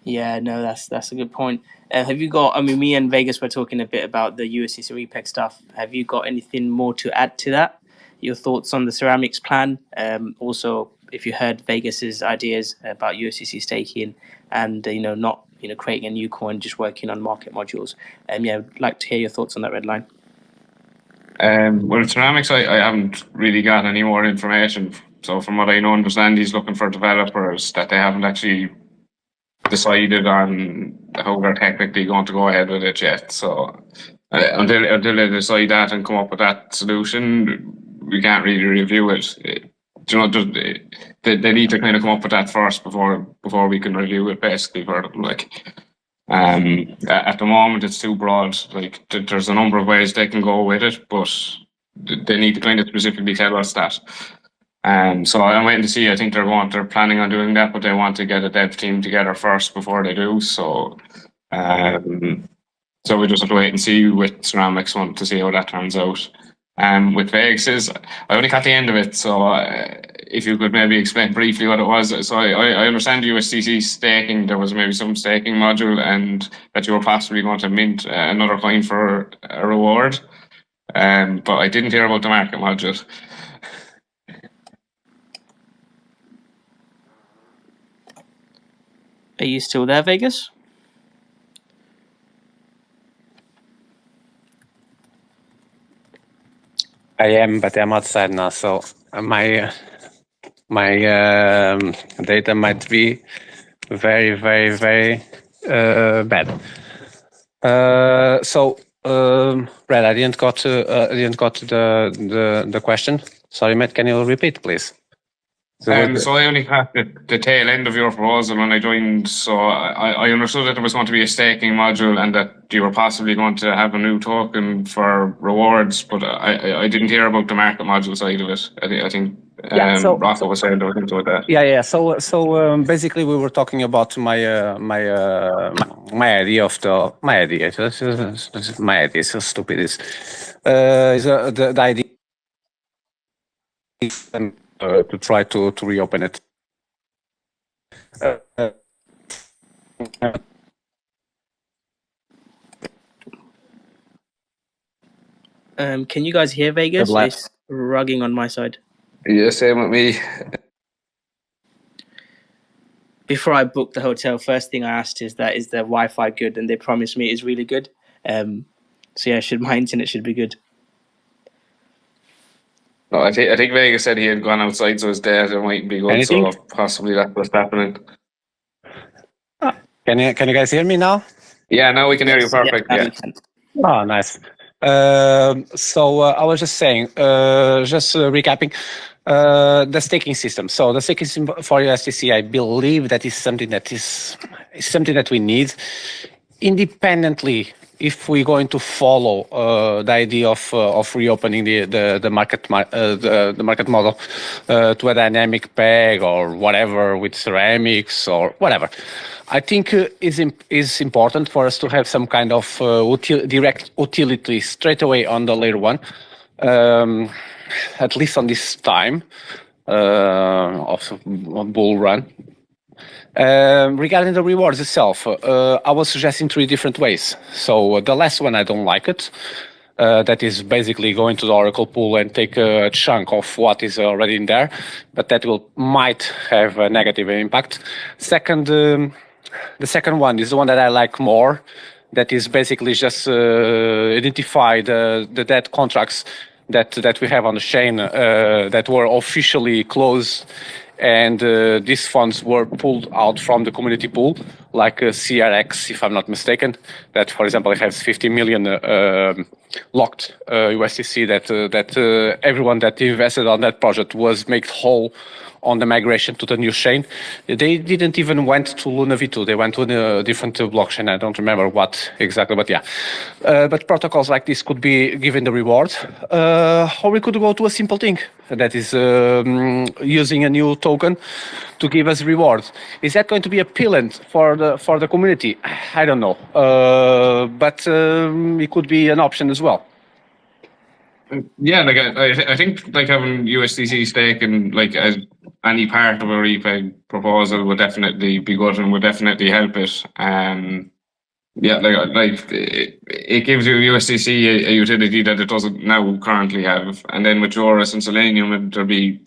Yeah, no, that's a good point. Have you got? I mean, me and Vegas were talking a bit about the USTC Repeg stuff. Have you got anything more to add to that? Your thoughts on the ceramics plan? Also, if you heard Vegas's ideas about USTC staking and not creating a new coin, just working on market modules. Yeah, I'd like to hear your thoughts on that, Redline.
Well, ceramics, I haven't really got any more information. So from what I understand, he's looking for developers that they haven't actually decided on how they're technically going to go ahead with it yet. So until they decide that and come up with that solution, we can't really review it. They need to kind of come up with that first before we can review it, basically, for them. Like, at the moment, it's too broad. Like, there's a number of ways they can go with it, but they need to kind of specifically tell us that. So I'm waiting to see. I think they're planning on doing that, but they want to get a dev team together first before they do. So we just have to wait and see with ceramics one to see how that turns out. With Vegas's, I only caught the end of it, so if you could maybe explain briefly what it was. So I understand USTC staking, there was maybe some staking module, and that you were possibly going to mint another coin for a reward. But I didn't hear about the market module.
Are you still there, Vegas?
I am, but I'm outside now, so my data might be very, very, very bad. Brad, I didn't got to the question. Sorry, Matt, can you repeat, please?
So I only caught the tail end of your proposal when I joined. So I understood that there was going to be a staking module and that you were possibly going to have a new token for rewards, but I didn't hear about the market module side of it. I think Rocko was saying there was into that.
Yeah. So basically, we were talking about my idea of my idea. My idea is so stupid. Is the idea to try to reopen it.
Can you guys hear Vegas?
The
It's rugging on my side.
Yeah, same with me.
Before I booked the hotel, first thing I asked is the Wi-Fi good, and they promised me it's really good. So yeah, my internet should be good.
No, I think Vegas said he had gone outside, so his data might be good.
Anything?
So possibly that's what's happening.
Can you guys hear me now?
Yeah, now we can hear you perfect.
now
Yeah.
we can.
Oh, nice. So I was just saying, recapping, the staking system. So the staking system for USTC, I believe that is something that we need, independently if we're going to follow the idea of reopening the market model to a dynamic peg or whatever with ceramics or whatever. I think is important for us to have some kind of direct utility straight away on the layer one, at least on this time of bull run. Regarding the rewards itself, I was suggesting 3 different ways. So the last one, I don't like it. That is basically going to the Oracle pool and take a chunk of what is already in there, but that might have a negative impact. The second one is the one that I like more. That is basically just identify the dead contracts that we have on the chain that were officially closed, and these funds were pulled out from the community pool, like CRX, if I'm not mistaken. That, for example, it has 50 million locked USTC that everyone that invested on that project was made whole on the migration to the new chain. They didn't even went to Luna V2. They went to a different blockchain. I don't remember what exactly, but yeah. But protocols like this could be given the reward, or we could go to a simple thing that is using a new token to give us reward. Is that going to be appealing for the community? I don't know, but it could be an option as well.
Yeah, like I think like having USDC stake and like as any part of a Repeg proposal would definitely be good and would definitely help it. Yeah, like it gives you USDC a utility that it doesn't now currently have, and then with Juris and Selenium, there'll be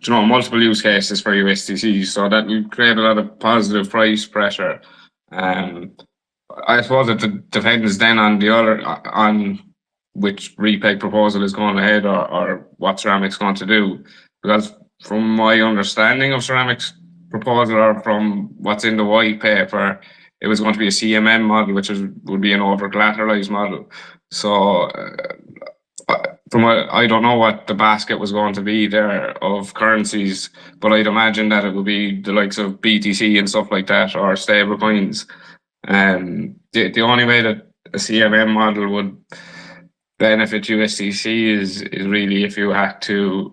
multiple use cases for USDC, so that will create a lot of positive price pressure. I suppose it depends then on the other on which Repeg proposal is going ahead or what Ceramic's going to do. Because from my understanding of Ceramic's proposal or from what's in the white paper, it was going to be a CMM model, which would be an over-collateralized model. So I don't know what the basket was going to be there of currencies, but I'd imagine that it would be the likes of BTC and stuff like that, or stable coins. The only way that a CMM model would benefit USDC is really if you had to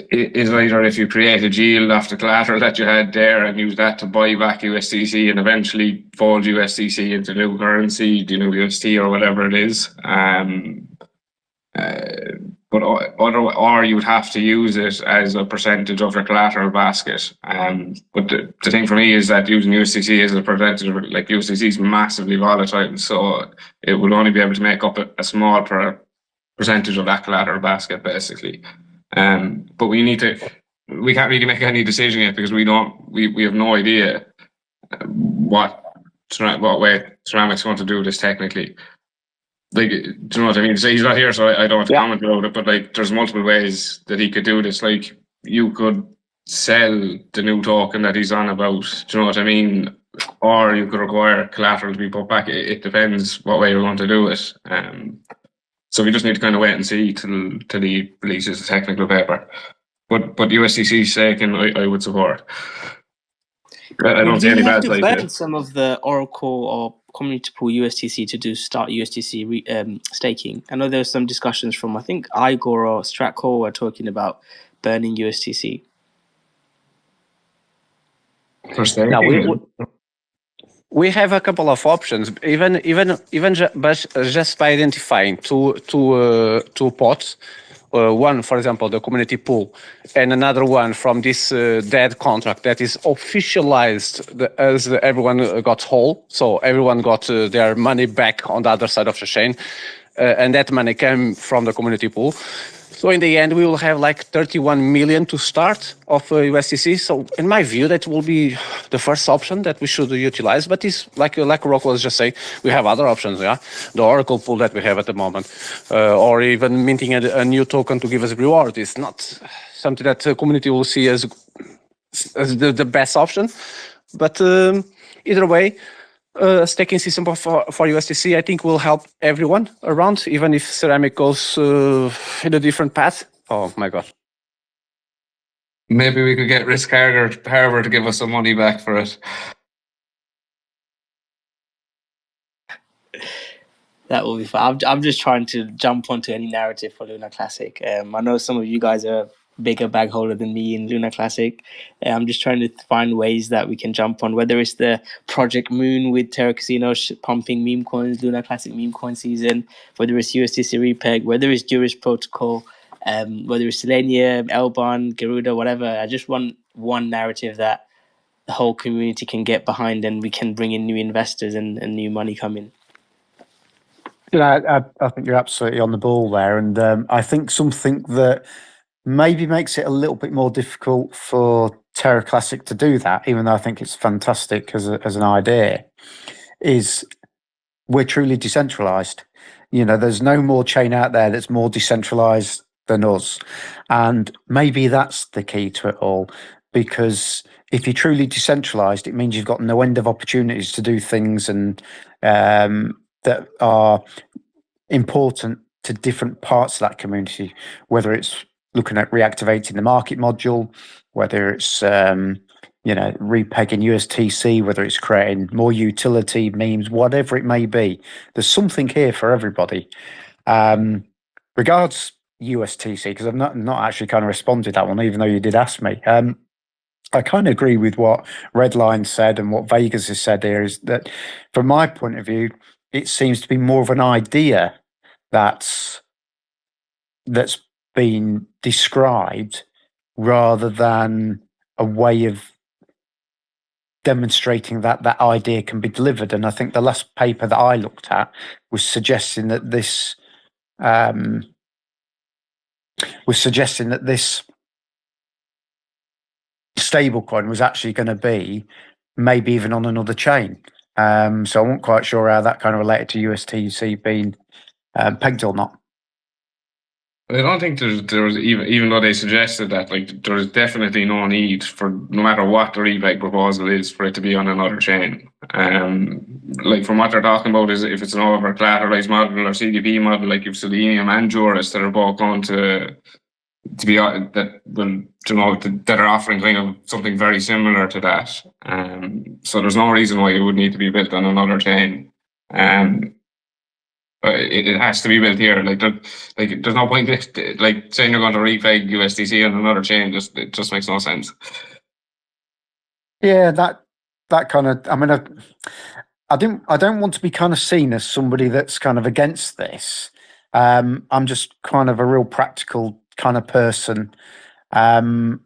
is either if you create a yield off the collateral that you had there and use that to buy back USDC and eventually fold USDC into new currency, the new UST or whatever it is. Or you would have to use it as a percentage of your collateral basket. But the thing for me is that using USDC as a percentage of, like, USDC is massively volatile, so it will only be able to make up a small percentage of that collateral basket, basically. But we can't really make any decision yet because we have no idea what way Ceramic's going to do this technically. Like, do you know what I mean? So he's not here, so I don't have to comment about it, but like there's multiple ways that he could do this. Like, you could sell the new token that he's on about, do you know what I mean? Or you could require collateral to be put back. It depends what way you're going to do it. So we just need to kind of wait and see till he releases the technical paper. But USDC staking, I would support. I don't see any bad side
to burn some of the Oracle or community pool USTC to start USDC staking. I know there were some discussions from, I think, Igor or Stratco were talking about burning USTC?
For staking?
Now we have a couple of options, but just by identifying two pots. One, for example, the community pool, and another one from this dead contract that is officialized as everyone got whole. So everyone got their money back on the other side of the chain, and that money came from the community pool. So in the end, we will have like 31 million to start of USTC. So in my view, that will be the first option that we should utilize. But it's like Rocko was just saying, we have other options, yeah? The Oracle pool that we have at the moment, or even minting a new token to give us reward is not something that the community will see as the best option. But either way, staking system for USTC, I think, will help everyone around, even if Ceramic goes in a different path. Oh my god.
Maybe we could get Risk Harbour to give us some money back for it.
That will be fun. I'm just trying to jump onto any narrative for LunaClassic. I know some of you guys are bigger bag holder than me in LunaClassic. I'm just trying to find ways that we can jump on, whether it's the Project Moon with Terra Casino pumping meme coins, LunaClassic meme coin season, whether it's USTC Repeg, whether it's Juris protocol, whether it's Selenium, Elban, Garuda, whatever. I just want one narrative that the whole community can get behind, and we can bring in new investors and new money come in.
I think you're absolutely on the ball there, and I think something that maybe makes it a little bit more difficult for TerraClassic to do that, even though I think it's fantastic as an idea, is we're truly decentralized. There's no more chain out there that's more decentralized than us, and maybe that's the key to it all, because if you're truly decentralized, it means you've got no end of opportunities to do things and that are important to different parts of that community, whether it's looking at reactivating the market module, whether it's repegging USTC, whether it's creating more utility memes, whatever it may be. There's something here for everybody. Regards USTC, because I've not actually kind of responded to that one, even though you did ask me. I kind of agree with what Redline said and what Vegas has said here, is that from my point of view, it seems to be more of an idea that's been described rather than a way of demonstrating that idea can be delivered. And I think the last paper that I looked at was suggesting that this stablecoin was actually going to be maybe even on another chain. So I wasn't quite sure how that kind of related to USTC being pegged or not.
I don't think there was even though they suggested that, like, there is definitely no need for, no matter what the Repeg proposal is, for it to be on another chain. Like, from what they're talking about is if it's an over collateralized model or CDP model, like if Selenium and Juris that are both going to be that are offering kind of something very similar to that. So there's no reason why it would need to be built on another chain. It has to be built here. There's no point like saying you're going to repeg USDC on another chain. It just makes no sense.
Yeah, that kind of. I mean, I don't want to be kind of seen as somebody that's kind of against this. I'm just kind of a real practical kind of person. And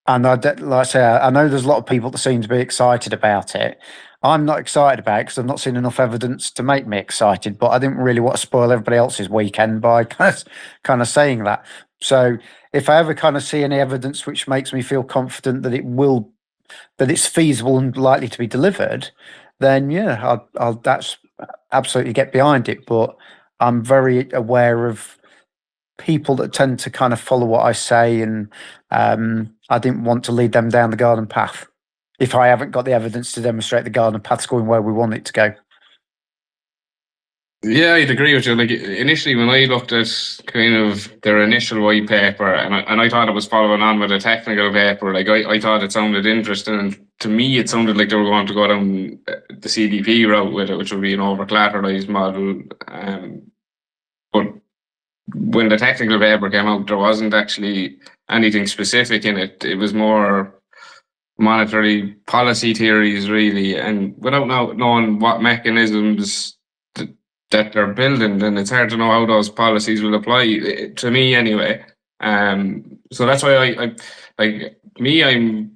like I say, I know there's a lot of people that seem to be excited about it. I'm not excited about it because I've not seen enough evidence to make me excited, but I didn't really want to spoil everybody else's weekend by kind of saying that. So if I ever kind of see any evidence which makes me feel confident that it's feasible and likely to be delivered, then yeah, I'll that's absolutely get behind it. But I'm very aware of people that tend to kind of follow what I say, and I didn't want to lead them down the garden path if I haven't got the evidence to demonstrate the garden path's going where we want it to go.
Yeah, I'd agree with you. Like, initially, when I looked at kind of their initial white paper, and I thought it was following on with a technical paper, like I thought it sounded interesting. And to me, it sounded like they were going to go down the CDP route with it, which would be an over collateralized model. But when the technical paper came out, there wasn't actually anything specific in it. It was more monetary policy theories, really, and without knowing what mechanisms that they're building, then it's hard to know how those policies will apply, to me anyway. So that's why I like me,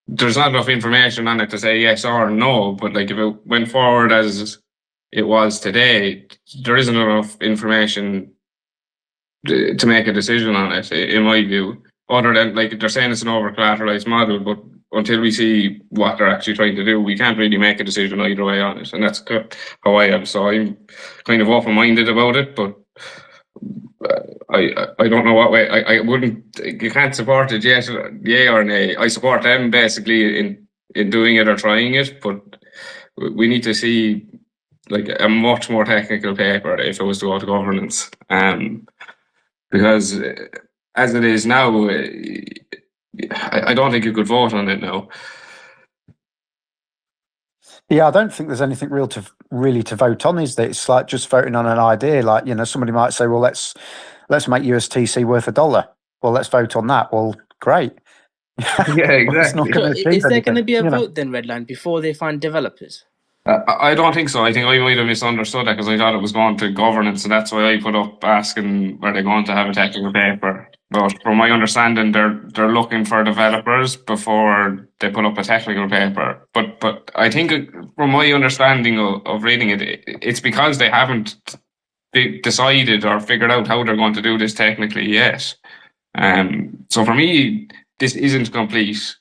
there's not enough information on it to say yes or no, but like if it went forward as it was today, there isn't enough information to make a decision on it, in my view. Other than, like, they're saying it's an over collateralized model, but until we see what they're actually trying to do, we can't really make a decision either way on it, and that's how I am. So I'm kind of open-minded about it, but I don't know what way. I wouldn't. You can't support it yet, yay or nay. I support them basically in doing it or trying it, but we need to see like a much more technical paper if it was to go to governance. Because as it is now, I don't think you could vote on it now.
Yeah, I don't think there's anything really to vote on, is that it's like just voting on an idea. Like, you know, somebody might say, well, let's make USTC worth $1. Well, let's vote on that. Well, great.
Yeah, exactly.
So is there going to be a vote then, Redline, before they find developers?
I don't think so. I think I might have misunderstood that because I thought it was going to governance, and that's why I put up asking were they going to have a technical paper. But from my understanding, they're looking for developers before they put up a technical paper. But I think from my understanding of reading it, it's because they haven't decided or figured out how they're going to do this technically yet. So for me, this isn't complete.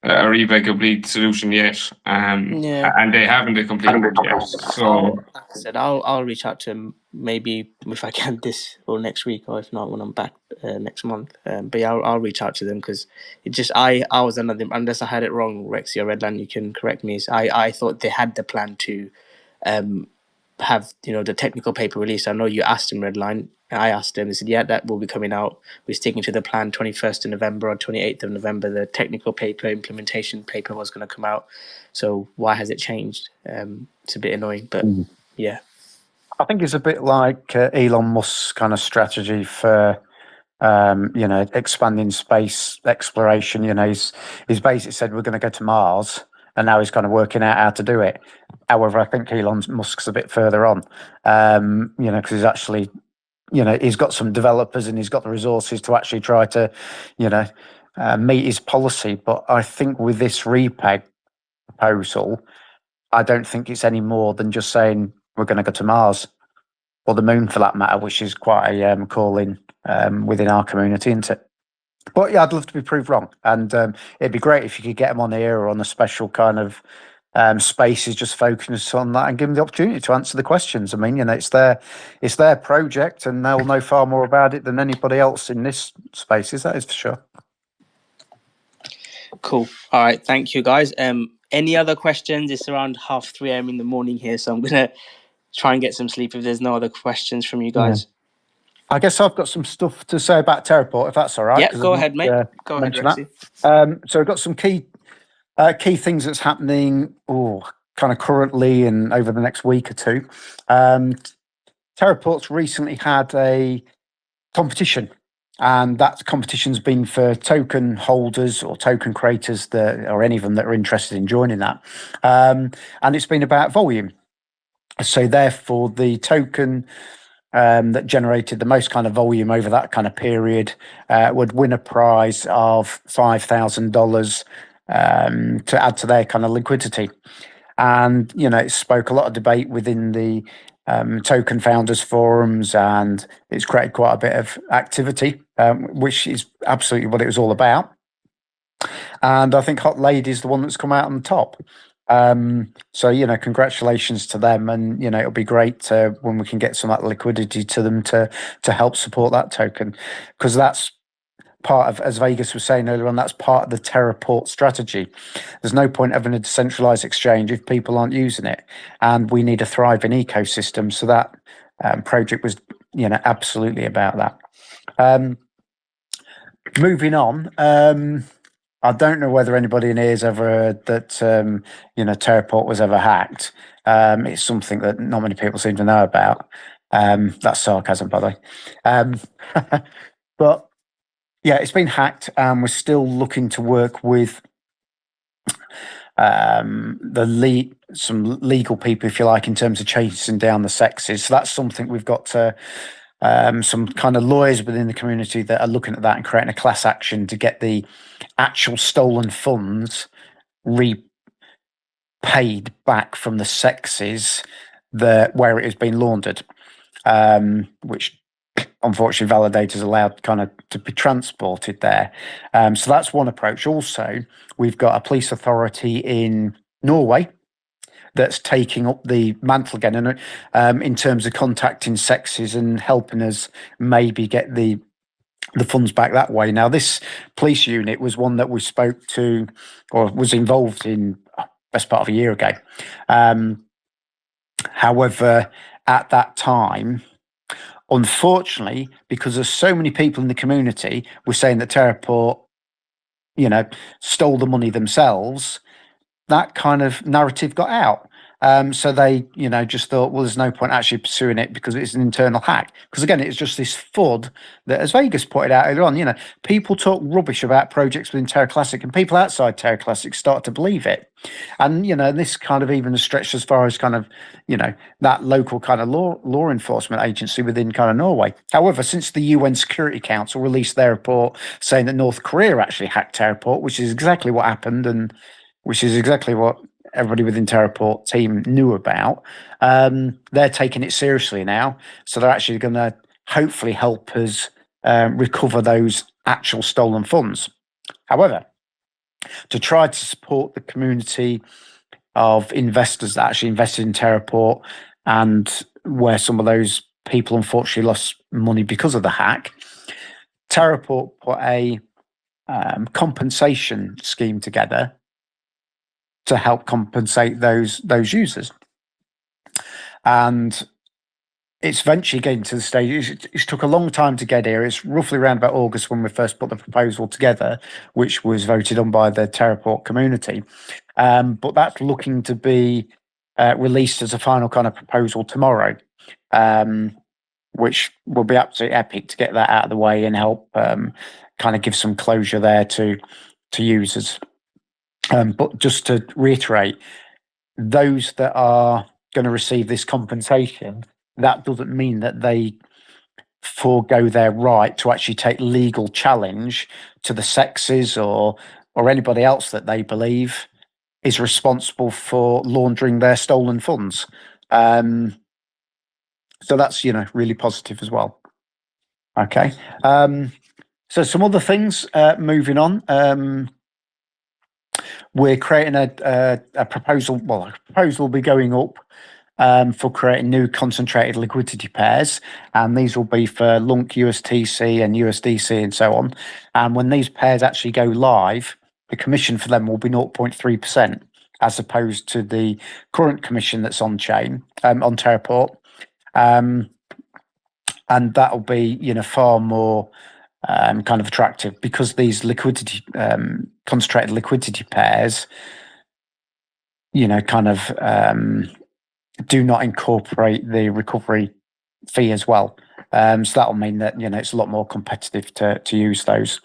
A Repeg complete solution yet, and they haven't a complete one yet. So,
like I said, I'll reach out to him maybe if I can this or next week, or if not when I'm back next month. But yeah, I'll reach out to them because it just I was under them, unless I had it wrong, Rexy or Redland, you can correct me. I thought they had the plan to have the technical paper released. I know you asked him, Redline. I asked him. He said, "Yeah, that will be coming out. We're sticking to the plan. 21st of November or 28th of November, the technical paper implementation paper was going to come out. So why has it changed? It's a bit annoying, but yeah."
I think it's a bit like Elon Musk's kind of strategy for expanding space exploration. He's basically said we're going to go to Mars, and now he's kind of working out how to do it. However, I think Elon Musk's a bit further on, because he's actually, he's got some developers and he's got the resources to actually try to, meet his policy. But I think with this Repeg proposal, I don't think it's any more than just saying we're going to go to Mars or the moon for that matter, which is quite a calling within our community, isn't it? But yeah, I'd love to be proved wrong, and it'd be great if you could get them on here or on a special kind of spaces just focus on that and give them the opportunity to answer the questions. I mean, it's their project, and they'll know far more about it than anybody else in this spaces. That is for sure.
Cool. All right. Thank you, guys. Any other questions? It's around 3:30 a.m. in the morning here, so I'm gonna try and get some sleep if there's no other questions from you guys.
I guess I've got some stuff to say about Terraport, if that's all right.
Yeah, go ahead, mate. Go ahead, Rexy.
So I've got some key things that's happening kind of currently and over the next week or two. Terraport's recently had a competition, and that competition's been for token holders or token creators or any of them that are interested in joining that. And it's been about volume. So therefore, the token that generated the most kind of volume over that kind of period would win a prize of $5,000 to add to their kind of liquidity. And, it spoke a lot of debate within the token founders forums, and it's created quite a bit of activity, which is absolutely what it was all about. And I think Hot Lady is the one that's come out on top. So, congratulations to them, and, it'll be great when we can get some of that liquidity to them to help support that token, because that's part of, as Vegas was saying earlier on, that's part of the Terraport strategy. There's no point having a decentralized exchange if people aren't using it, and we need a thriving ecosystem. So that project was, absolutely about that. Moving on, I don't know whether anybody in here has ever heard that, Terraport was ever hacked. It's something that not many people seem to know about. That's sarcasm, by the way. But yeah, it's been hacked, and we're still looking to work with some legal people, if you like, in terms of chasing down the sexes. So that's something we've got to some kind of lawyers within the community that are looking at that and creating a class action to get the actual stolen funds repaid back from the sexes where it has been laundered, which unfortunately validators allowed kind of to be transported there. So that's one approach. Also, we've got a police authority in Norway that's taking up the mantle again, and in terms of contacting sexes and helping us maybe get the funds back that way. Now, this police unit was one that we spoke to or was involved in best part of a year ago. However, at that time, unfortunately, because there's so many people in the community were saying that Terraport, stole the money themselves, that kind of narrative got out. So they, just thought, well, there's no point actually pursuing it because it's an internal hack. Because again, it's just this FUD that, as Vegas pointed out earlier on, people talk rubbish about projects within TerraClassic, and people outside TerraClassic start to believe it. And, this kind of even stretched as far as kind of, that local kind of law enforcement agency within kind of Norway. However, since the UN Security Council released their report saying that North Korea actually hacked Terraport, which is exactly what happened, and which is exactly what everybody within Terraport team knew about, they're taking it seriously now. So they're actually going to hopefully help us recover those actual stolen funds. However, to try to support the community of investors that actually invested in Terraport, and where some of those people unfortunately lost money because of the hack, Terraport put a compensation scheme together to help compensate those users. And it's eventually getting to the stage, it took a long time to get here. It's roughly around about August when we first put the proposal together, which was voted on by the Terraport community. But that's looking to be released as a final kind of proposal tomorrow, which will be absolutely epic to get that out of the way and help kind of give some closure there to users. But just to reiterate, those that are going to receive this compensation, that doesn't mean that they forego their right to actually take legal challenge to the sexes or anybody else that they believe is responsible for laundering their stolen funds. So that's, really positive as well. Okay. So some other things moving on. We're creating a proposal. Well, a proposal will be going up for creating new concentrated liquidity pairs, and these will be for Lunc, USTC, and USDC, and so on. And when these pairs actually go live, the commission for them will be 0.3%, as opposed to the current commission that's on chain on Terraport, and that will be far more kind of attractive, because these liquidity concentrated liquidity pairs kind of do not incorporate the recovery fee as well. So that'll mean that it's a lot more competitive to use those.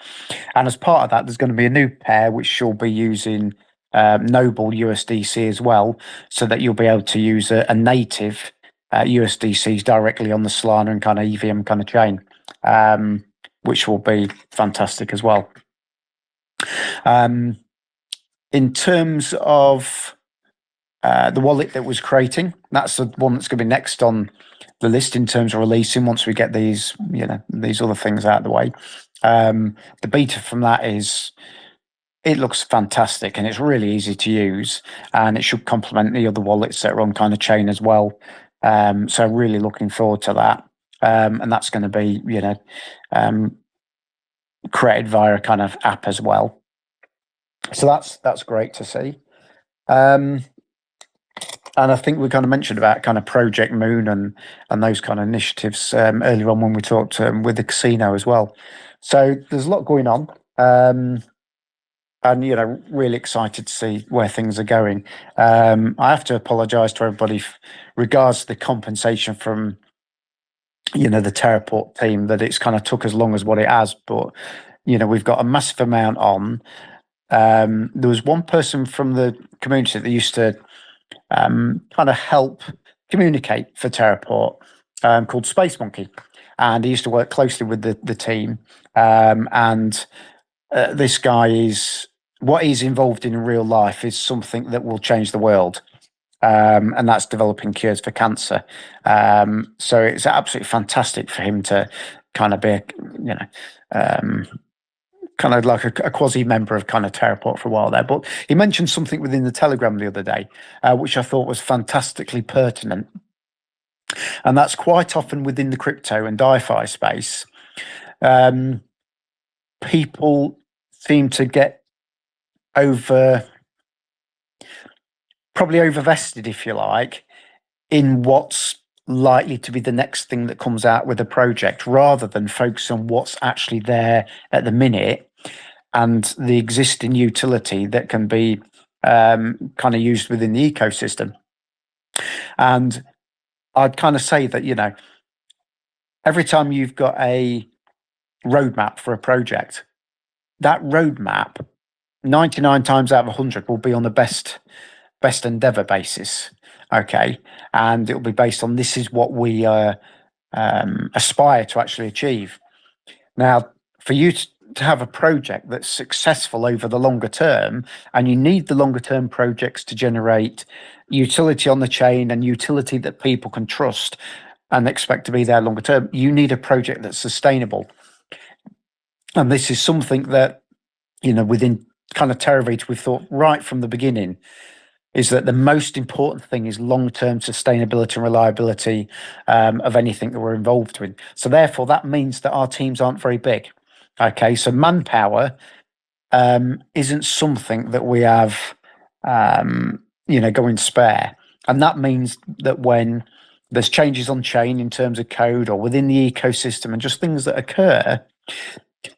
And as part of that, there's going to be a new pair which shall be using Noble USDC as well, so that you'll be able to use a native USDCs directly on the Solana and kind of EVM kind of chain, which will be fantastic as well. In terms of the wallet that was creating, that's the one that's going to be next on the list in terms of releasing once we get these, these other things out of the way. The beta from that it looks fantastic, and it's really easy to use, and it should complement the other wallets that are on kind of chain as well. So really looking forward to that. And that's going to be, created via a kind of app as well. So that's great to see. And I think we kind of mentioned about kind of Project Moon and those kind of initiatives earlier on when we talked with the casino as well. So there's a lot going on. And, really excited to see where things are going. I have to apologise to everybody regards to the compensation from the Terraport team, that it's kind of took as long as what it has. But we've got a massive amount on. There was one person from the community that used to kind of help communicate for Terraport, called Space Monkey, and he used to work closely with the team. And this guy is, what he's involved in real life is something that will change the world. And that's developing cures for cancer. So it's absolutely fantastic for him to kind of be, kind of like a quasi member of kind of Terraport for a while there. But he mentioned something within the Telegram the other day, which I thought was fantastically pertinent. And that's quite often within the crypto and DeFi space. People seem to get probably overvested, if you like, in what's likely to be the next thing that comes out with a project, rather than focus on what's actually there at the minute and the existing utility that can be kind of used within the ecosystem. And I'd kind of say that, every time you've got a roadmap for a project, that roadmap 99 times out of 100 will be on the best endeavor basis. Okay. And it'll be based on, this is what we aspire to actually achieve. Now, for you to have a project that's successful over the longer term, and you need the longer term projects to generate utility on the chain and utility that people can trust and expect to be there longer term, you need a project that's sustainable. And this is something that, within kind of TerraVita, we've thought right from the beginning, is that the most important thing is long-term sustainability and reliability of anything that we're involved with. So therefore, that means that our teams aren't very big. Okay, so manpower isn't something that we have, going spare. And that means that when there's changes on chain in terms of code or within the ecosystem and just things that occur,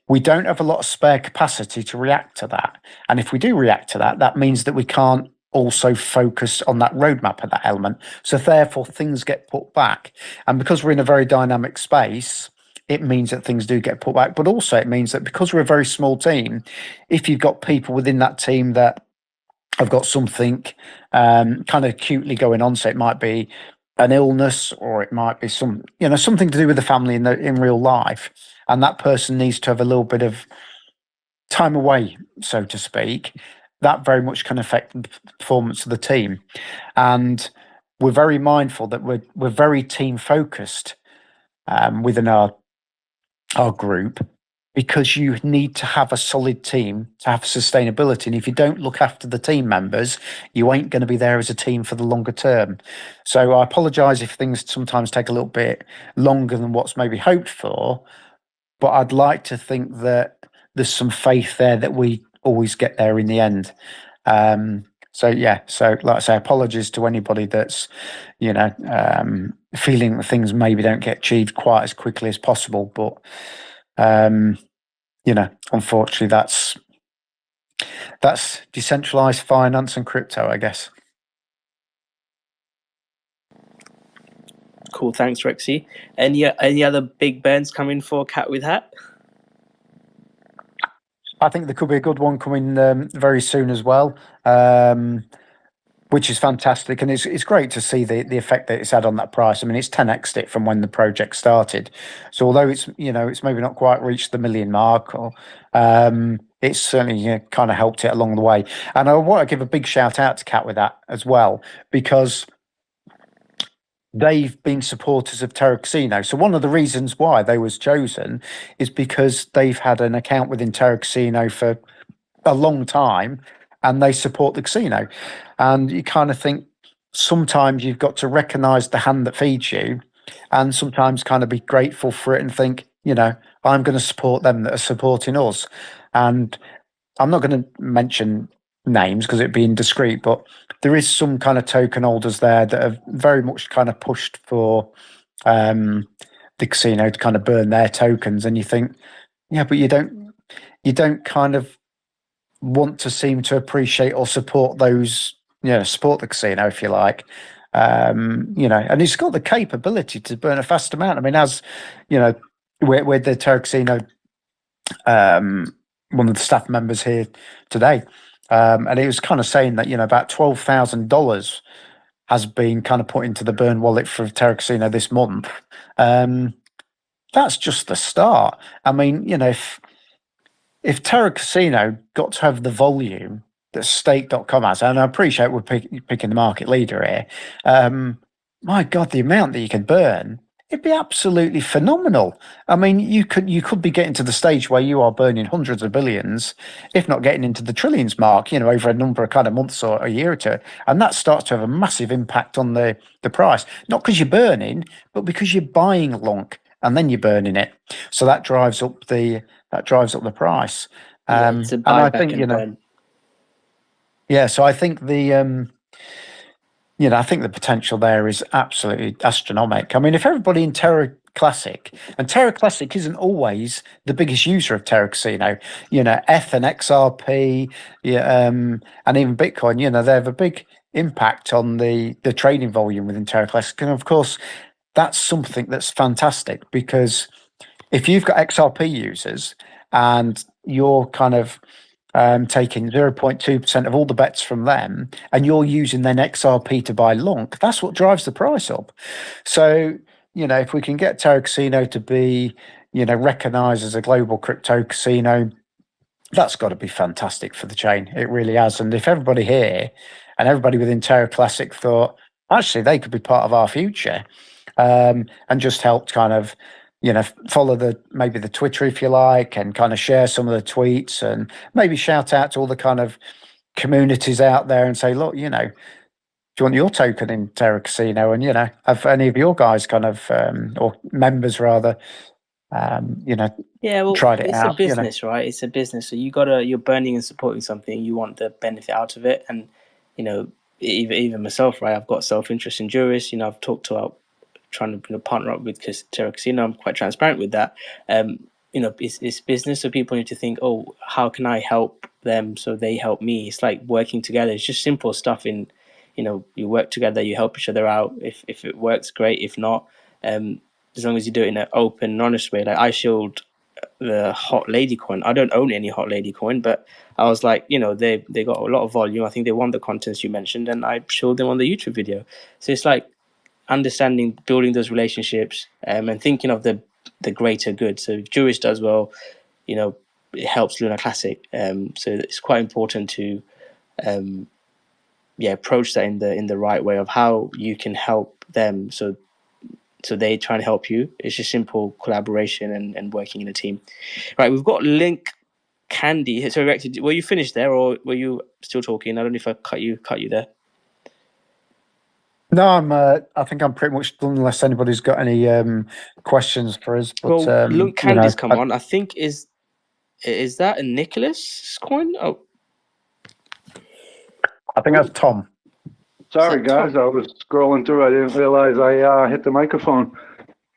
we don't have a lot of spare capacity to react to that. And if we do react to that, that means that we can't also focus on that roadmap of that element. So therefore, things get put back. And because we're in a very dynamic space, it means that things do get put back. But also it means that because we're a very small team, if you've got people within that team that have got something kind of acutely going on, so it might be an illness, or it might be something to do with the family in real life, and that person needs to have a little bit of time away, so to speak, that very much can affect the performance of the team. And we're very mindful that we're very team focused within our group, because you need to have a solid team to have sustainability. And if you don't look after the team members, you ain't going to be there as a team for the longer term. So I apologize if things sometimes take a little bit longer than what's maybe hoped for, but I'd like to think that there's some faith there that we always get there in the end. So like I say, apologies to anybody that's feeling that things maybe don't get achieved quite as quickly as possible, but unfortunately that's decentralized finance and crypto, I guess.
Cool, thanks, Rexy. Any other big bands coming for Cat with Hat?
I think there could be a good one coming very soon as well, which is fantastic. And it's great to see the effect that it's had on that price. I mean, it's 10x'd it from when the project started. So although it's maybe not quite reached the million mark, or it's certainly kind of helped it along the way. And I want to give a big shout out to Cat with that as well, because they've been supporters of Terra Casino. So one of the reasons why they was chosen is because they've had an account within Terra Casino for a long time, and they support the casino. And you kind of think sometimes you've got to recognize the hand that feeds you, and sometimes kind of be grateful for it and think, I'm going to support them that are supporting us. And I'm not going to mention names because it'd be indiscreet, but there is some kind of token holders there that have very much kind of pushed for the casino to kind of burn their tokens. And you think, yeah, but you don't kind of want to seem to appreciate or support those, support the casino, if you like. You know, and it's got the capability to burn a fast amount. I mean, as you know, with the Terra Casino, one of the staff members here today, and he was kind of saying that, you know, about $12,000 has been kind of put into the burn wallet for Terra Casino this month. That's just the start. I mean, you know, if Terra Casino got to have the volume that stake.com has, and I appreciate we're picking the market leader here, my God, the amount that you could burn, it'd be absolutely phenomenal. I mean, you could be getting to the stage where you are burning hundreds of billions, if not getting into the trillions mark, you know, over a number of kind of months or a year or two. And that starts to have a massive impact on the price, not because you're burning, but because you're buying Lunc and then you're burning it. So that drives up the price.
It's a
And I
buyback
think,
and
you know,
burn.
yeah, so I think you know, I think the potential there is absolutely astronomical. I mean, if everybody in TerraClassic, and TerraClassic isn't always the biggest user of Terra Casino, you know, F and XRP, yeah, and even Bitcoin, you know, they have a big impact on the trading volume within TerraClassic. And of course, that's something that's fantastic, because if you've got XRP users and you're kind of taking 0.2% of all the bets from them, and you're using then XRP to buy Lunc, that's what drives the price up. So, you know, if we can get Terra Casino to be, you know, recognized as a global crypto casino, that's got to be fantastic for the chain. It really has. And if everybody here and everybody within Terra Classic thought, actually, they could be part of our future, and just helped kind of, you know, follow maybe the Twitter, if you like, and kind of share some of the tweets, and maybe shout out to all the kind of communities out there and say, look, you know, do you want your token in Terra Casino? And, you know, have any of your guys kind of, or members rather, you know,
Yeah, well,
tried it
it's
out?
a business, right? It's a business. So you're burning and supporting something. You want the benefit out of it. And, you know, even myself, right? I've got self-interest in Juris. You know, I've talked about trying to partner up with Terra Casino. I'm quite transparent with that. You know, it's business, so people need to think, oh, how can I help them so they help me? It's like working together. It's just simple stuff. You know, you work together, you help each other out. If it works, great. If not, as long as you do it in an open and honest way. Like, I shield the Hot Lady coin. I don't own any Hot Lady coin, but I was like, you know, they got a lot of volume. I think they won the contest you mentioned, and I showed them on the YouTube video. So it's like understanding, building those relationships, and thinking of the greater good. So if Juris does well, you know, it helps LunaClassic. So it's quite important to approach that in the right way of how you can help them, so they try and help you. It's just simple collaboration and working in a team. Right, we've got Link Candy. So Rex, were you finished there, or were you still talking? I don't know if I cut you there.
No, I think I'm pretty much done, unless anybody's got any questions for us. But
Well, Lunk Candy's
you know,
come on. I think is that a Nicholas coin? Oh,
I think that's Tom.
Sorry, guys, I was scrolling through. I didn't realize I hit the microphone.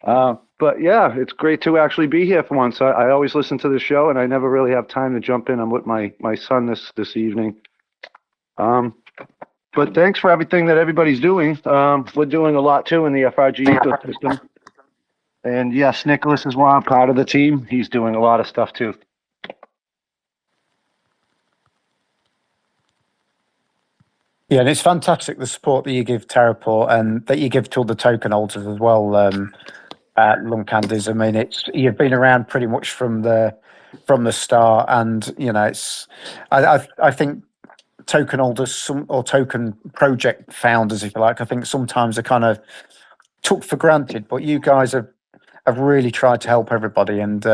But yeah, it's great to actually be here for once. I always listen to the show, and I never really have time to jump in. I'm with my son this evening. But thanks for everything that everybody's doing. We're doing a lot too in the FRG ecosystem. And yes, Nicholas is one part of the team. He's doing a lot of stuff too.
Yeah, and it's fantastic, the support that you give Terraport and that you give to all the token holders as well, Luncandies. I mean, you've been around pretty much from the start, and you know, I think token holders, or token project founders, if you like, I think sometimes are kind of took for granted, but you guys have really tried to help everybody, and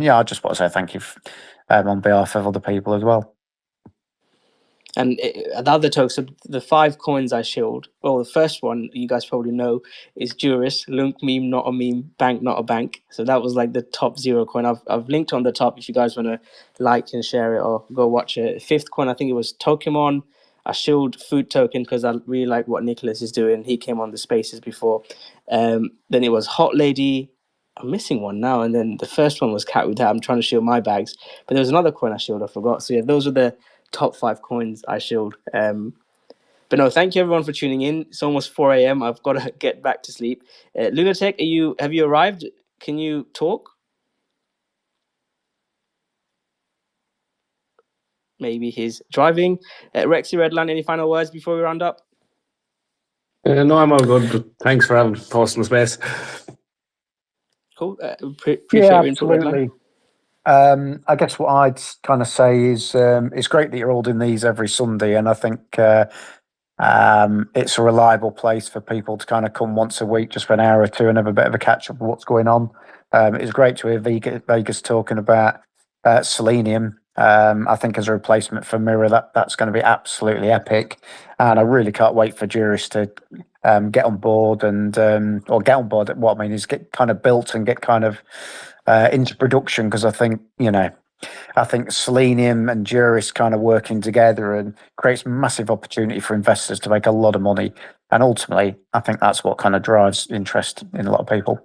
yeah, I just want to say thank you on behalf of other people as well.
And the other tokens, so the 5 coins I shield. Well, the first one you guys probably know is Juris, Lunc, meme, not a meme, bank, not a bank. So that was like the top 0 coin. I've linked on the top if you guys want to like and share it or go watch it. 5th coin, I think it was Pokemon. I shield food token because I really like what Nicholas is doing. He came on the spaces before. Then it was Hot Lady. I'm missing one now. And then the first one was Cat with Hat. I'm trying to shield my bags. But there was another coin I shield, I forgot. So yeah, those are the top 5 coins I shield. But But no, thank you everyone for tuning in. It's almost 4 a.m. I've got to get back to sleep. Lunatech, have you arrived? Can you talk? Maybe he's driving. Rexy Redline, any final words before we round up?
No, I'm all good. Thanks for having hosting the space.
Cool. Appreciate your input, Redline.
I guess what I'd kind of say is it's great that you're holding these every Sunday, and I think it's a reliable place for people to kind of come once a week, just for an hour or two, and have a bit of a catch up of what's going on. It's great to hear Vegas talking about Selenium. I think as a replacement for Mirror, that's going to be absolutely epic, and I really can't wait for Juris to get on board or get on board. What I mean is get kind of built and get kind of into production, because I think Selenium and Juris kind of working together and creates massive opportunity for investors to make a lot of money, and ultimately I think that's what kind of drives interest in a lot of people.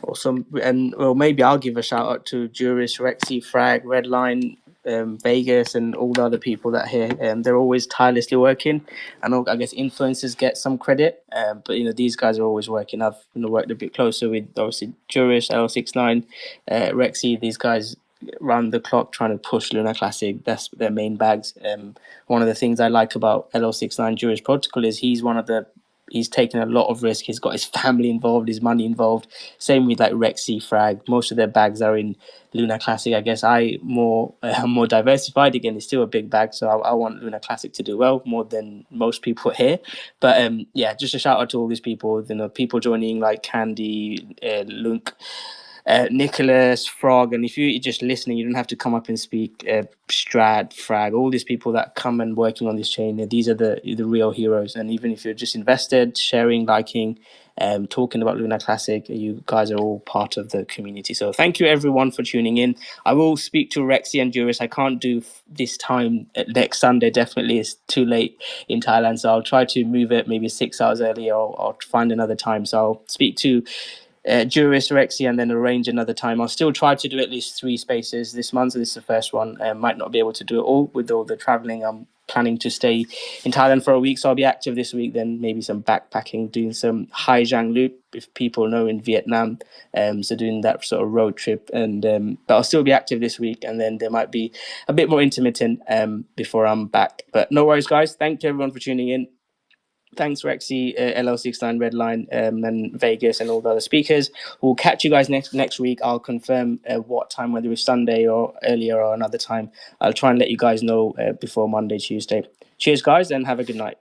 Awesome. And well, maybe I'll give a shout out to Juris, Rexy, Frag, Redline, Vegas, and all the other people that are here. They're always tirelessly working. I know, I guess influencers get some credit, but these guys are always working. I've worked a bit closer with obviously Juris, L69, Rexy. These guys round the clock trying to push LunaClassic. That's their main bags. One of the things I like about L69 Juris Protocol is he's taken a lot of risk. He's got his family involved, his money involved. Same with like Rexy, Frag. Most of their bags are in LunaClassic. I guess I'm more diversified. Again, it's still a big bag, so I want LunaClassic to do well more than most people here. But just a shout out to all these people. People joining like Candy, Lunc, Nicholas, Frog, and if you're just listening, you don't have to come up and speak. Strat, Frag, all these people that come and working on this chain, these are the real heroes. And even if you're just invested, sharing, liking, talking about LunaClassic, you guys are all part of the community. So thank you everyone for tuning in. I will speak to Rexy and Juris. I can't do this time next Sunday. Definitely, it's too late in Thailand, so I'll try to move it maybe 6 hours earlier, or I'll find another time. So I'll speak to Juris, Rexy, and then arrange another time. I'll still try to do at least 3 spaces this month. So this is the first one. Might not be able to do it all with all the traveling. I'm planning to stay in Thailand for a week, so I'll be active this week. Then maybe some backpacking, doing some Hai Giang Loop, if people know, in Vietnam. So doing that sort of road trip, and but I'll still be active this week, and then there might be a bit more intermittent before I'm back. But no worries, guys. Thank you everyone for tuning in. Thanks, Rexy, LL69, Redline, and Vegas, and all the other speakers. We'll catch you guys next week. I'll confirm what time, whether it's Sunday or earlier or another time. I'll try and let you guys know before Monday, Tuesday. Cheers, guys, and have a good night.